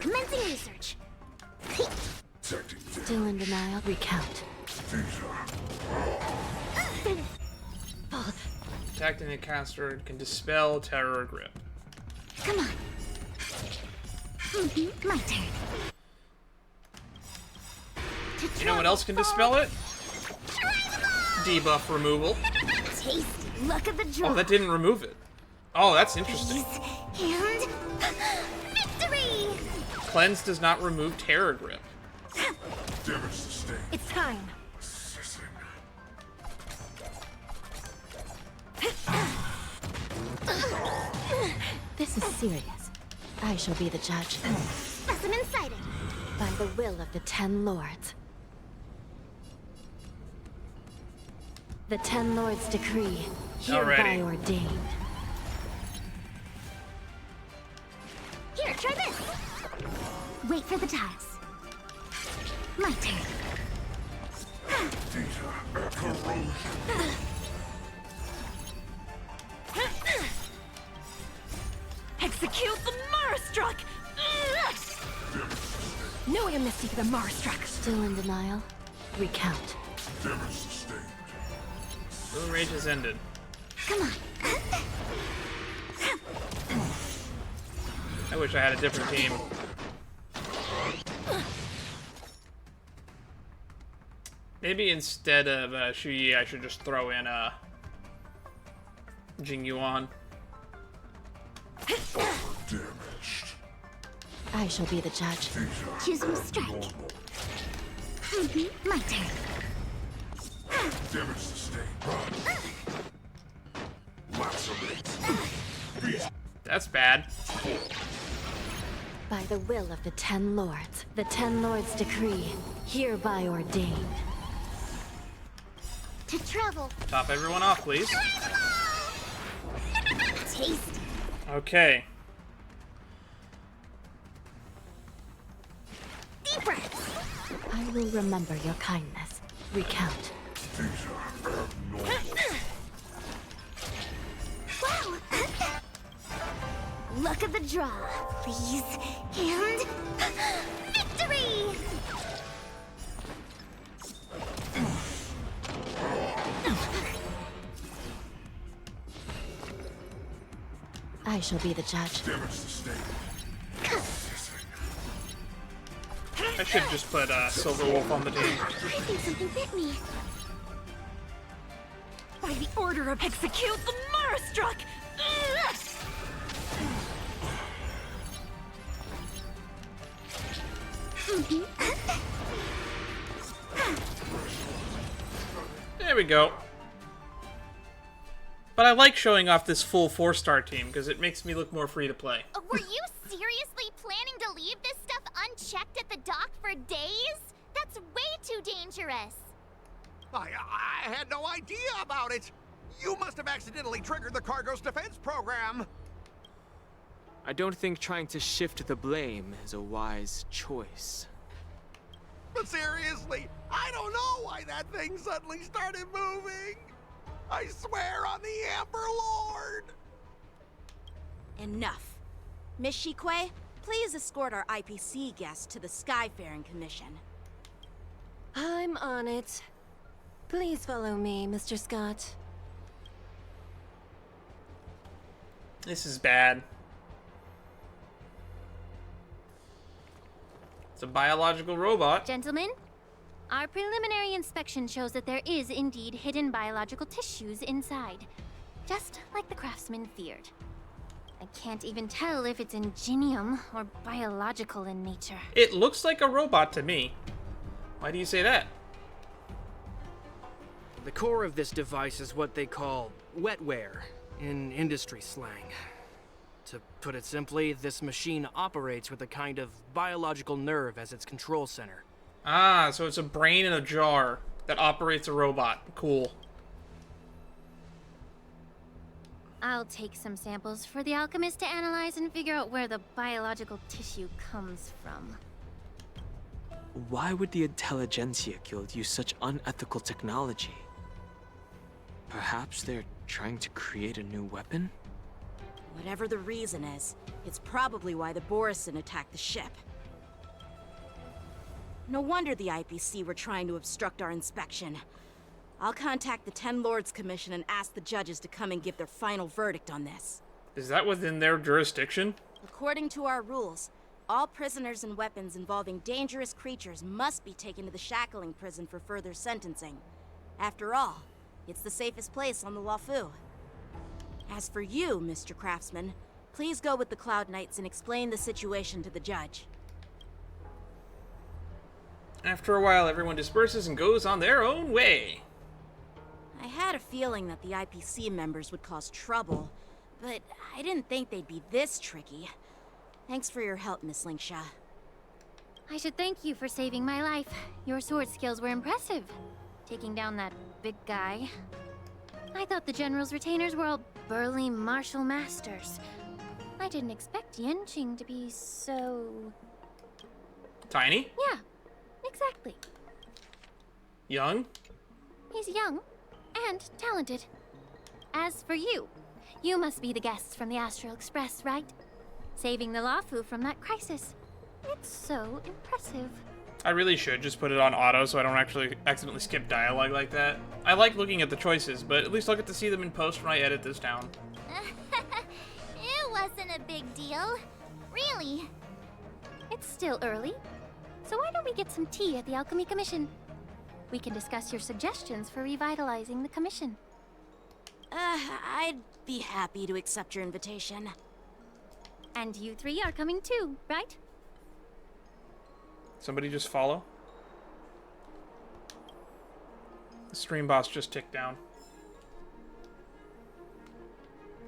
Commencing research. Still in denial. Recount. Attacking the caster can dispel Terror Grip. Come on. My turn. You know what else can dispel it? Debuff removal. Tasty. Luck of the draw. Oh, that didn't remove it. Oh, that's interesting. And victory! Cleanse does not remove Terror Grip. Damage sustained. It's time. Assessing. This is serious. I shall be the judge. Specimen sighted. By the will of the 10 Lords. The 10 Lords decree, hereby Alrighty. ordained. Here, try this. Wait for the tiles. My turn. These are corrosion. Execute the Marastruck! No amnesty for the Marastruck. Still in denial. Recount. Damage sustained. Moon Rage has ended. Come on. I wish I had a different team. Maybe instead of Shuyi, I should just throw in Jing Yuan. Damaged. I shall be the judge. Choosing strike. My turn. Damage sustained. Lacerate. That's bad. By the will of the 10 Lords, the 10 Lords decree, hereby ordained. To travel. Top everyone off, please. Tasty. Okay. Deep breaths. I will remember your kindness. Recount. These are abnormal. luck of the draw, please. And victory! I shall be the judge. I should just put Silver Wolf on the team. I think something bit me. By the order of execute, the Marastruck! There we go. But I like showing off this full 4-star team because it makes me look more free to play. Were you seriously planning to leave this stuff unchecked at the dock for days? That's way too dangerous. I had no idea about it. You must have accidentally triggered the cargo's defense program. I don't think trying to shift the blame is a wise choice. But seriously, I don't know why that thing suddenly started moving. I swear on the Amber Lord! Enough. Miss Shikwe, please escort our IPC guest to the Skyfaring Commission. I'm on it. Please follow me, Mr. Scott. This is bad. It's a biological robot. Gentlemen, our preliminary inspection shows that there is indeed hidden biological tissues inside, just like the craftsman feared. I can't even tell if it's ingenium or biological in nature. It looks like a robot to me. Why do you say that? The core of this device is what they call wetware in industry slang. To put it simply, this machine operates with a kind of biological nerve as its control center. Ah, so it's a brain in a jar that operates a robot. Cool. I'll take some samples for the alchemist to analyze and figure out where the biological tissue comes from. Why would the Intelligentsia Guild use such unethical technology? Perhaps they're trying to create a new weapon? Whatever the reason is, it's probably why the Borison attacked the ship. No wonder the IPC were trying to obstruct our inspection. I'll contact the Ten Lords Commission and ask the judges to come and give their final verdict on this. Is that within their jurisdiction? According to our rules, all prisoners and weapons involving dangerous creatures must be taken to the shackling prison for further sentencing. After all, it's the safest place on the Luofu. As for you, Mr. Craftsman, please go with the Cloud Knights and explain the situation to the judge. After a while, everyone disperses and goes on their own way. I had a feeling that the IPC members would cause trouble, but I didn't think they'd be this tricky. Thanks for your help, Miss Linksha. I should thank you for saving my life. Your sword skills were impressive. Taking down that big guy. I thought the General's retainers were all burly martial masters. I didn't expect Yenqing to be so... Tiny? Yeah, exactly. Young? He's young and talented. As for you, you must be the guests from the Astral Express, right? Saving the Luofu from that crisis. It's so impressive. I really should just put it on auto so I don't actually accidentally skip dialogue like that. I like looking at the choices, but at least I'll get to see them in post when I edit this down. It wasn't a big deal. Really. It's still early, so why don't we get some tea at the Alchemy Commission? We can discuss your suggestions for revitalizing the commission. I'd be happy to accept your invitation. And you three are coming too, right? Somebody just follow. The stream boss just ticked down.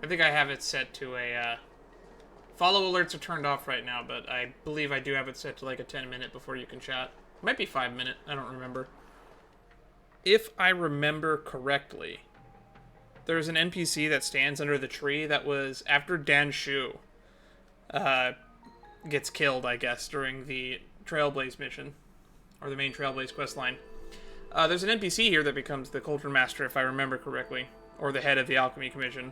I think I have it set to a, follow alerts are turned off right now, but I believe I do have it set to like a 10-minute before you can chat. Might be 5-minute, I don't remember. If I remember correctly, there's an NPC that stands under the tree that was after Dan Shu gets killed, I guess, during the Trailblaze mission, or the main Trailblaze questline. There's an NPC here that becomes the Cauldron Master, if I remember correctly, or the head of the Alchemy Commission.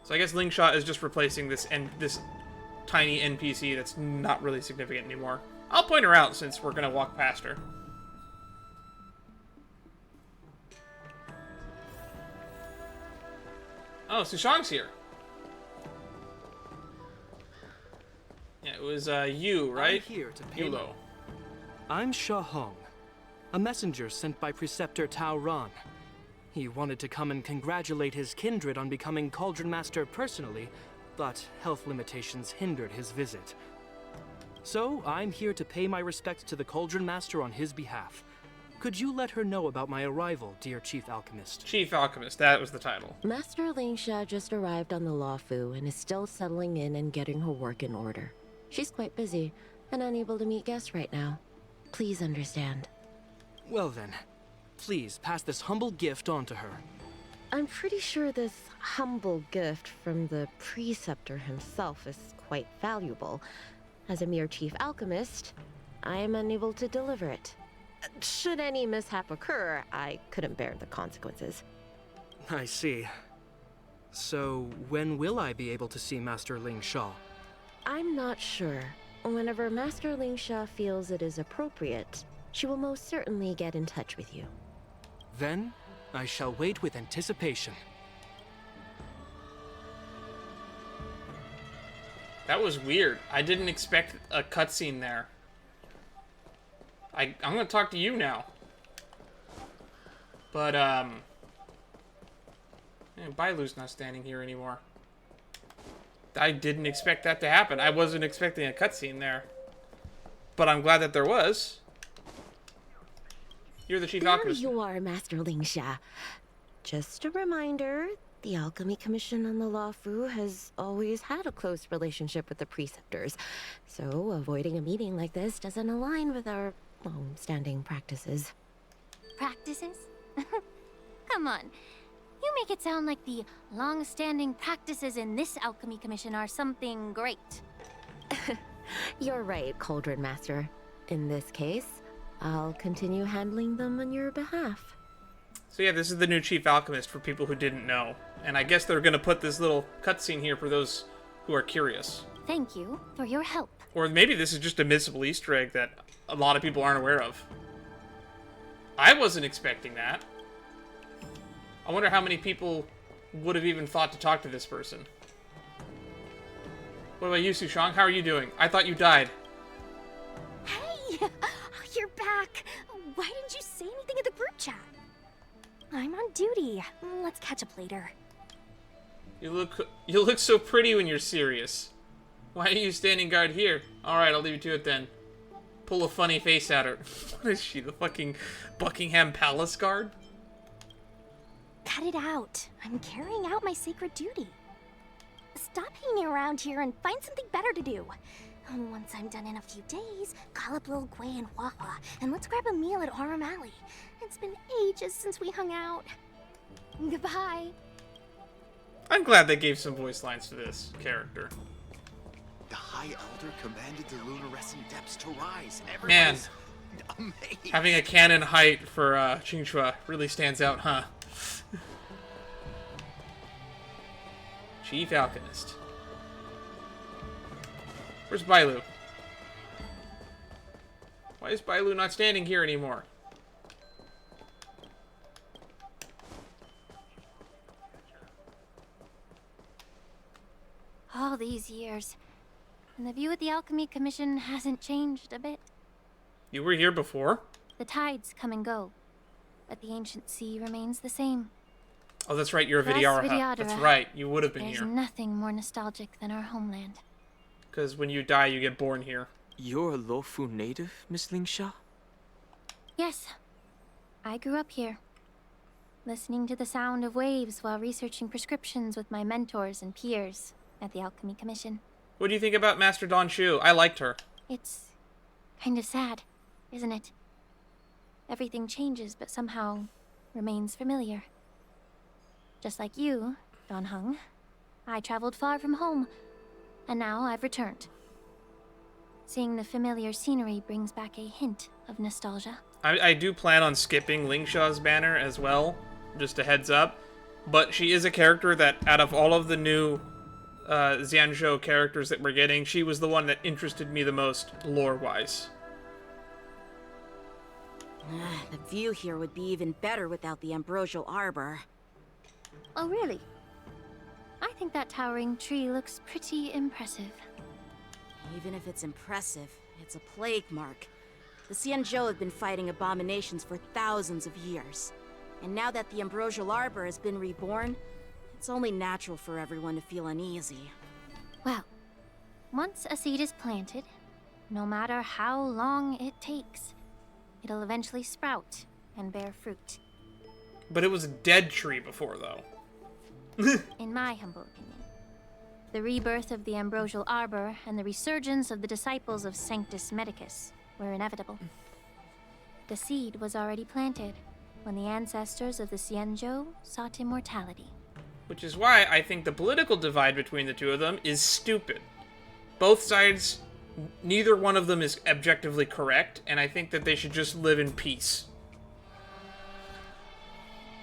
So I guess Lingshot is just replacing this tiny NPC that's not really significant anymore. I'll point her out since we're gonna walk past her. Oh, Sushang's here. Yeah, it was you, right? I'm here to pay Yulo. I'm Sha Hong, a messenger sent by Preceptor Tao Ran. He wanted to come and congratulate his kindred on becoming Cauldron Master personally, but health limitations hindered his visit. So, I'm here to pay my respects to the Cauldron Master on his behalf. Could you let her know about my arrival, dear Chief Alchemist? Chief Alchemist, that was the title. Master Lingsha just arrived on the Lawfu and is still settling in and getting her work in order. She's quite busy and unable to meet guests right now. Please understand. Well then, please pass this humble gift on to her. I'm pretty sure this humble gift from the Preceptor himself is quite valuable. As a mere Chief Alchemist, I am unable to deliver it. Should any mishap occur, I couldn't bear the consequences. I see. So, when will I be able to see Master Ling Sha? I'm not sure. Whenever Master Lingsha feels it is appropriate, she will most certainly get in touch with you. Then, I shall wait with anticipation. That was weird. I didn't expect a cutscene there. I'm gonna talk to you now. But, Bailu's not standing here anymore. I didn't expect that to happen. I wasn't expecting a cutscene there. But I'm glad that there was. You're the Chief Alchemist. There you are, Master Lingsha. Just a reminder, the Alchemy Commission on the Lawfu has always had a close relationship with the Preceptors, so avoiding a meeting like this doesn't align with our standing practices. Practices? Come on. You make it sound like the long-standing practices in this Alchemy Commission are something great. You're right, Cauldron Master. In this case, I'll continue handling them on your behalf. So yeah, this is the new Chief Alchemist for people who didn't know. And I guess they're gonna put this little cutscene here for those who are curious. Thank you for your help. Or maybe this is just a missable Easter egg that a lot of people aren't aware of. I wasn't expecting that. I wonder how many people would have even thought to talk to this person. What about you, Sushang? How are you doing? I thought you died. Hey! You're back! Why didn't you say anything in the group chat? I'm on duty. Let's catch up later. You look so pretty when you're serious. Why are you standing guard here? Alright, I'll leave you to it then. Pull a funny face at her. What is she, the fucking Buckingham Palace guard? Cut it out. I'm carrying out my sacred duty. Stop hanging around here and find something better to do. Once I'm done in a few days, call up Lil Gui and Wawa, and let's grab a meal at Aurum Alley. It's been ages since we hung out. Goodbye. I'm glad they gave some voice lines to this character. The High Elder commanded the luminescent depths to rise. Man, Everybody's amazed. having a canon height for Qingxue really stands out, huh? Chief Alchemist. Where's Bailu? Why is Bailu not standing here anymore? All these years, and the view at the Alchemy Commission hasn't changed a bit. You were here before? The tides come and go, but the ancient sea remains the same. Oh, that's right, you're a For us Vidyadhara. That's Vidyadhara, right, you would have been There's here. nothing more nostalgic than our homeland. Because when you die, you get born here. You're a Lofu native, Miss Lingsha? Yes, I grew up here, listening to the sound of waves while researching prescriptions with my mentors and peers at the Alchemy Commission. What do you think about Master Don Shu? I liked her. It's kind of sad, isn't it? Everything changes, but somehow remains familiar. Just like you, Don Hung, I traveled far from home, and now I've returned. Seeing the familiar scenery brings back a hint of nostalgia. I do plan on skipping Lingsha's banner as well, just a heads up. But she is a character that, out of all of the new Xianzhou characters that we're getting, she was the one that interested me the most, lore-wise. The view here would be even better without the ambrosial arbor. Oh, really? I think that towering tree looks pretty impressive. Even if it's impressive, it's a plague mark. The Xianzhou have been fighting abominations for thousands of years. And now that the ambrosial arbor has been reborn, it's only natural for everyone to feel uneasy. Well, once a seed is planted, no matter how long it takes, it'll eventually sprout and bear fruit. But it was a dead tree before, though. In my humble opinion, the rebirth of the ambrosial arbor and the resurgence of the disciples of Sanctus Medicus were inevitable. The seed was already planted when the ancestors of the Xianzhou sought immortality. Which is why I think the political divide between the two of them is stupid. Both sides, neither one of them is objectively correct, and I think that they should just live in peace.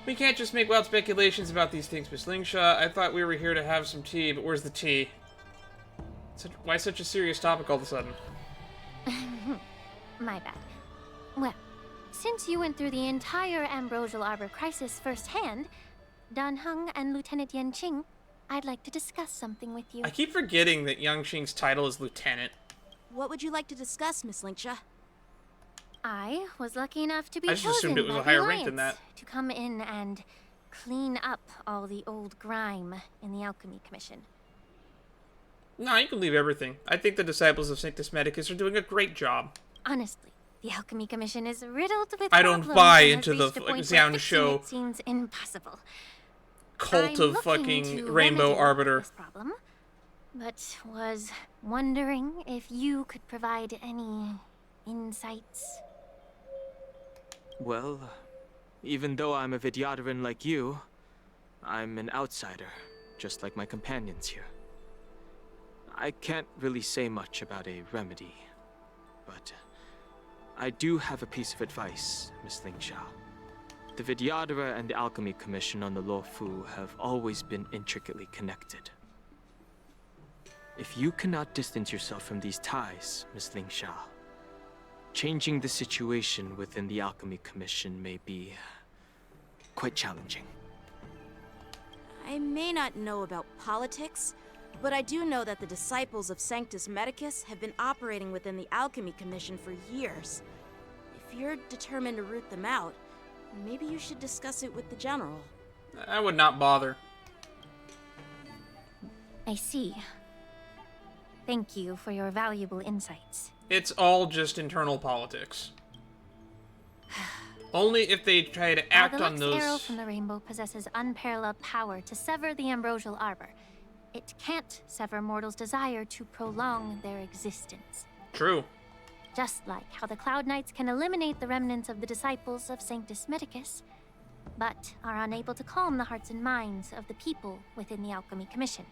We can't just make wild speculations about these things, Miss Lingsha. I thought we were here to have some tea, but where's the tea? Why such a serious topic all of a sudden? My bad. Well, since you went through the entire ambrosial arbor crisis firsthand, Dan Heng and Lieutenant Yanqing, I'd like to discuss something with you. I keep forgetting that Yanqing's title is Lieutenant. What would you like to discuss, Miss Lingsha? I was lucky enough to be I just chosen assumed it was by a the higher rank than Alliance that. to come in and clean up all the old grime in the Alchemy Commission. No, you can leave everything. I think the disciples of Sanctus Medicus are doing a great job. Honestly, the Alchemy Commission is riddled with I don't problems buy and has into the reached a point where fixing Xianzhou it seems impossible. cult I'm of looking fucking to Rainbow remedy Arbiter. this problem, but was wondering if you could provide any insights. Well, even though I'm a Vidyadharan like you, I'm an outsider, just like my companions here. I can't really say much about a remedy, but I do have a piece of advice, Miss Lingsha. The Vidyadhara and the Alchemy Commission on the Luofu have always been intricately connected. If you cannot distance yourself from these ties, Miss Lingsha, changing the situation within the Alchemy Commission may be quite challenging. I may not know about politics, but I do know that the disciples of Sanctus Medicus have been operating within the Alchemy Commission for years. If you're determined to root them out, maybe you should discuss it with the General. I would not bother. I see. Thank you for your valuable insights. It's all just internal politics. Only if they try to act While on the Lux arrow those... from the rainbow possesses unparalleled power to sever the ambrosial arbor, it can't sever mortals' desire to prolong their existence. True. Just like how the Cloud Knights can eliminate the remnants of the disciples of Sanctus Medicus, but are unable to calm the hearts and minds of the people within the Alchemy Commission.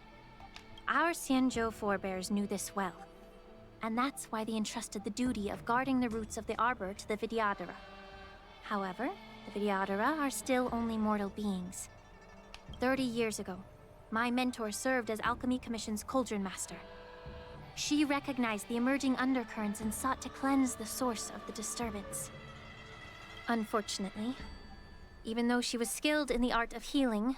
Our Xianzhou forebears knew this well, and that's why they entrusted the duty of guarding the roots of the arbor to the Vidyadhara. However, the Vidyadhara are still only mortal beings. 30 years ago, my mentor served as Alchemy Commission's Cauldron Master. She recognized the emerging undercurrents and sought to cleanse the source of the disturbance. Unfortunately, even though she was skilled in the art of healing,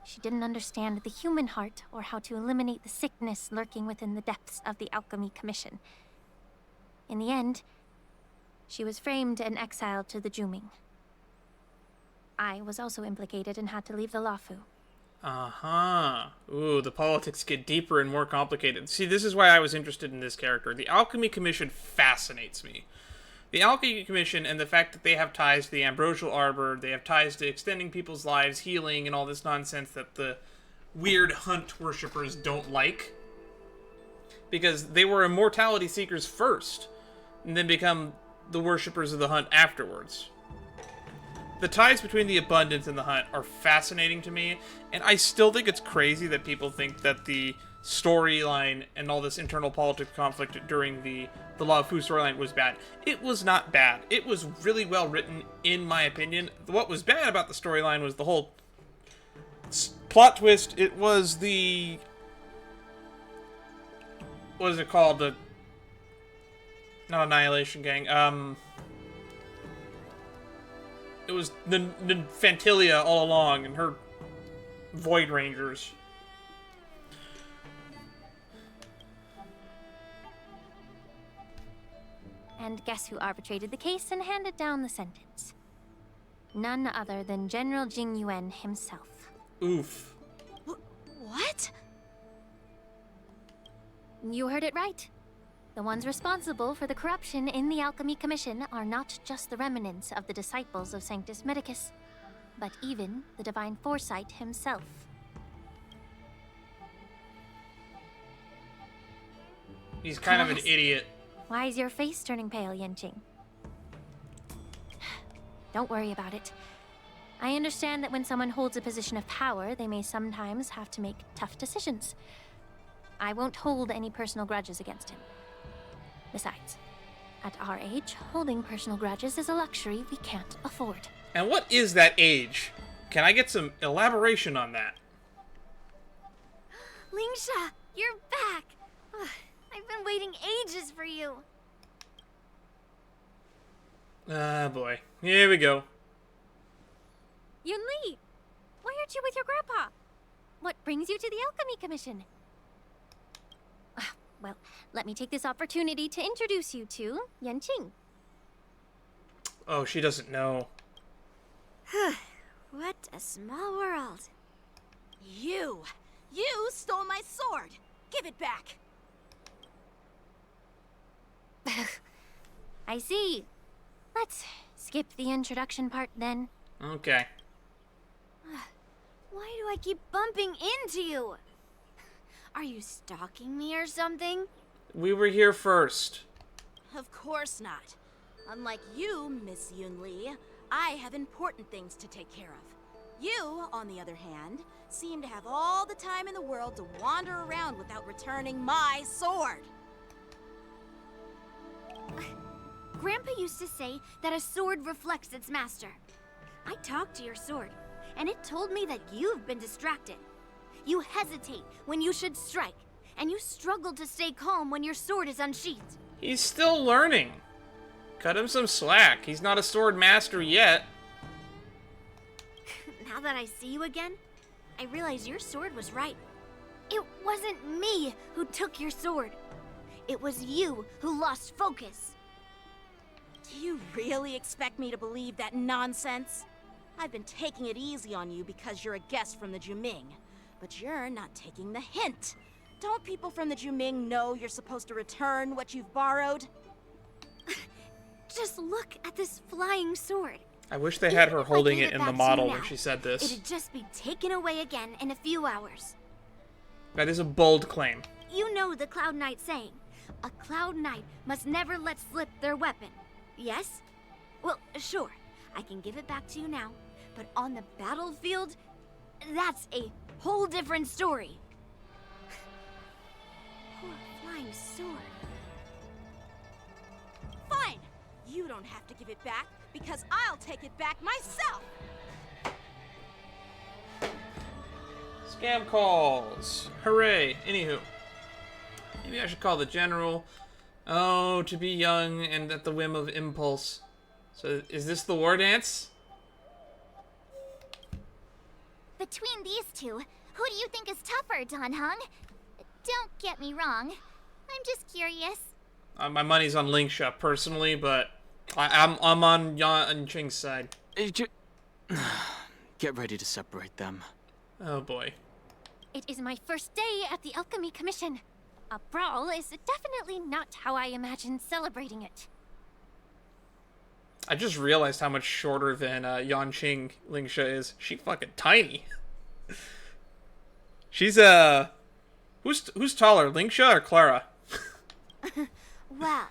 she didn't understand the human heart or how to eliminate the sickness lurking within the depths of the Alchemy Commission. In the end, she was framed and exiled to the Juming. I was also implicated and had to leave the Luofu. Uh-huh. Ooh, the politics get deeper and more complicated. See, this is why I was interested in this character. The Alchemy Commission fascinates me. The Alchemy Commission and the fact that they have ties to the Ambrosial Arbor, they have ties to extending people's lives, healing, and all this nonsense that the weird hunt worshippers don't like. Because they were immortality seekers first, and then become the worshippers of the hunt afterwards. The ties between the Abundance and the Hunt are fascinating to me, and I still think it's crazy that people think that the storyline and all this internal politics conflict during the Luofu storyline was bad. It was not bad. It was really well written, in my opinion. What was bad about the storyline was the whole plot twist. It was the what is it called? The not Annihilation Gang. It was the Fantilia all along, and her Void Rangers. And guess who arbitrated the case and handed down the sentence? None other than General Jing Yuan himself. Oof. What? You heard it right. The ones responsible for the corruption in the Alchemy Commission are not just the remnants of the disciples of Sanctus Medicus, but even the Divine Foresight himself. He's kind of an idiot. Why is your face turning pale, Yanqing? Don't worry about it. I understand that when someone holds a position of power, they may sometimes have to make tough decisions. I won't hold any personal grudges against him. Besides, at our age, holding personal grudges is a luxury we can't afford. And what is that age? Can I get some elaboration on that? Lingsha, you're back! I've been waiting ages for you. Ah, boy. Here we go. Yunli, why aren't you with your grandpa? What brings you to the Alchemy Commission? Well, let me take this opportunity to introduce you to Yanqing. Oh, she doesn't know. What a small world. You stole my sword. Give it back. I see. Let's skip the introduction part then. Okay. Why do I keep bumping into you? Are you stalking me or something? We were here first. Of course not. Unlike you, Miss Yunli, I have important things to take care of. You, on the other hand, seem to have all the time in the world to wander around without returning my sword. Grandpa used to say that a sword reflects its master. I talked to your sword, and it told me that you've been distracted. You hesitate when you should strike, and you struggle to stay calm when your sword is unsheathed. He's still learning. Cut him some slack. He's not a sword master yet. Now that I see you again, I realize your sword was right. It wasn't me who took your sword. It was you who lost focus. Do you really expect me to believe that nonsense? I've been taking it easy on you because you're a guest from the Juming. But you're not taking the hint. Don't people from the Juming know you're supposed to return what you've borrowed? Just look at this flying sword. I wish they had her holding it in the model now, when she said this. It'd just be taken away again in a few hours. That is a bold claim. You know the Cloud Knight saying, a Cloud Knight must never let slip their weapon. Yes? Well, sure, I can give it back to you now, but on the battlefield, that's a whole different story. Poor flying sword. Fine! You don't have to give it back, because I'll take it back myself! Scam calls. Hooray. Anywho. Maybe I should call the general. Oh, to be young and at the whim of impulse. So, is this the Wardance? Between these two, who do you think is tougher, Don Hung? Don't get me wrong. I'm just curious. My money's on Lingsha, personally, but I'm on Yanqing's side. Get ready to separate them. Oh boy. It is my first day at the Alchemy Commission. A brawl is definitely not how I imagined celebrating it. I just realized how much shorter than Yanqing Lingsha is. She fucking tiny. She's who's taller, Lingsha or Clara? Well,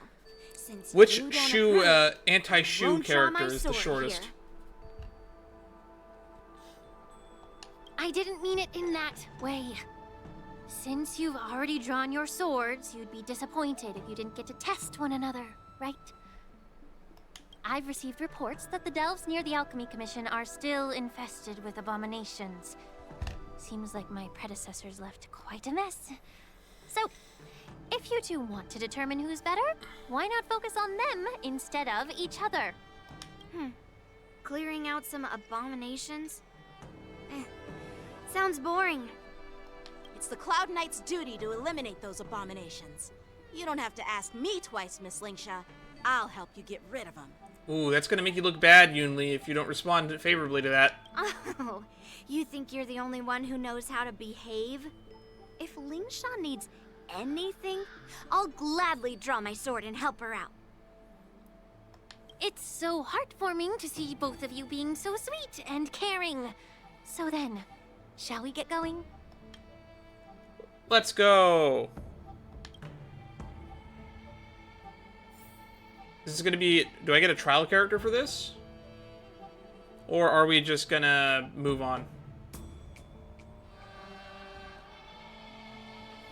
since which you don't shoe approve, anti-shoe won't draw my character is the sword shortest? here. I didn't mean it in that way. Since you've already drawn your swords, you'd be disappointed if you didn't get to test one another, right? I've received reports that the delves near the Alchemy Commission are still infested with abominations. Seems like my predecessors left quite a mess. So, if you two want to determine who's better, why not focus on them instead of each other? Clearing out some abominations? Sounds boring. It's the Cloud Knight's duty to eliminate those abominations. You don't have to ask me twice, Miss Lingsha. I'll help you get rid of them. Ooh, that's gonna make you look bad, Yunli, if you don't respond favorably to that. Oh, you think you're the only one who knows how to behave? If Lingsha needs anything, I'll gladly draw my sword and help her out. It's so heartwarming to see both of you being so sweet and caring. So then, shall we get going? Let's go. This is gonna be... Do I get a trial character for this? Or are we just gonna move on?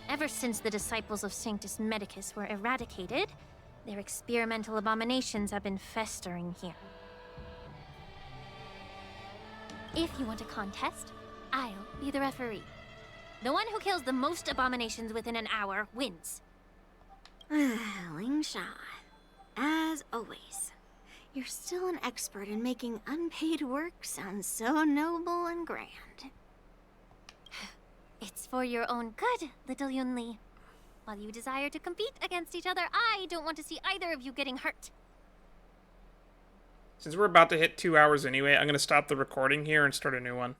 Ever since the disciples of Sanctus Medicus were eradicated, their experimental abominations have been festering here. If you want a contest, I'll be the referee. The one who kills the most abominations within an hour wins. Lingsha, as always, you're still an expert in making unpaid work sound so noble and grand. It's for your own good, little Yunli. While you desire to compete against each other, I don't want to see either of you getting hurt. Since we're about to hit 2 hours anyway, I'm gonna stop the recording here and start a new one.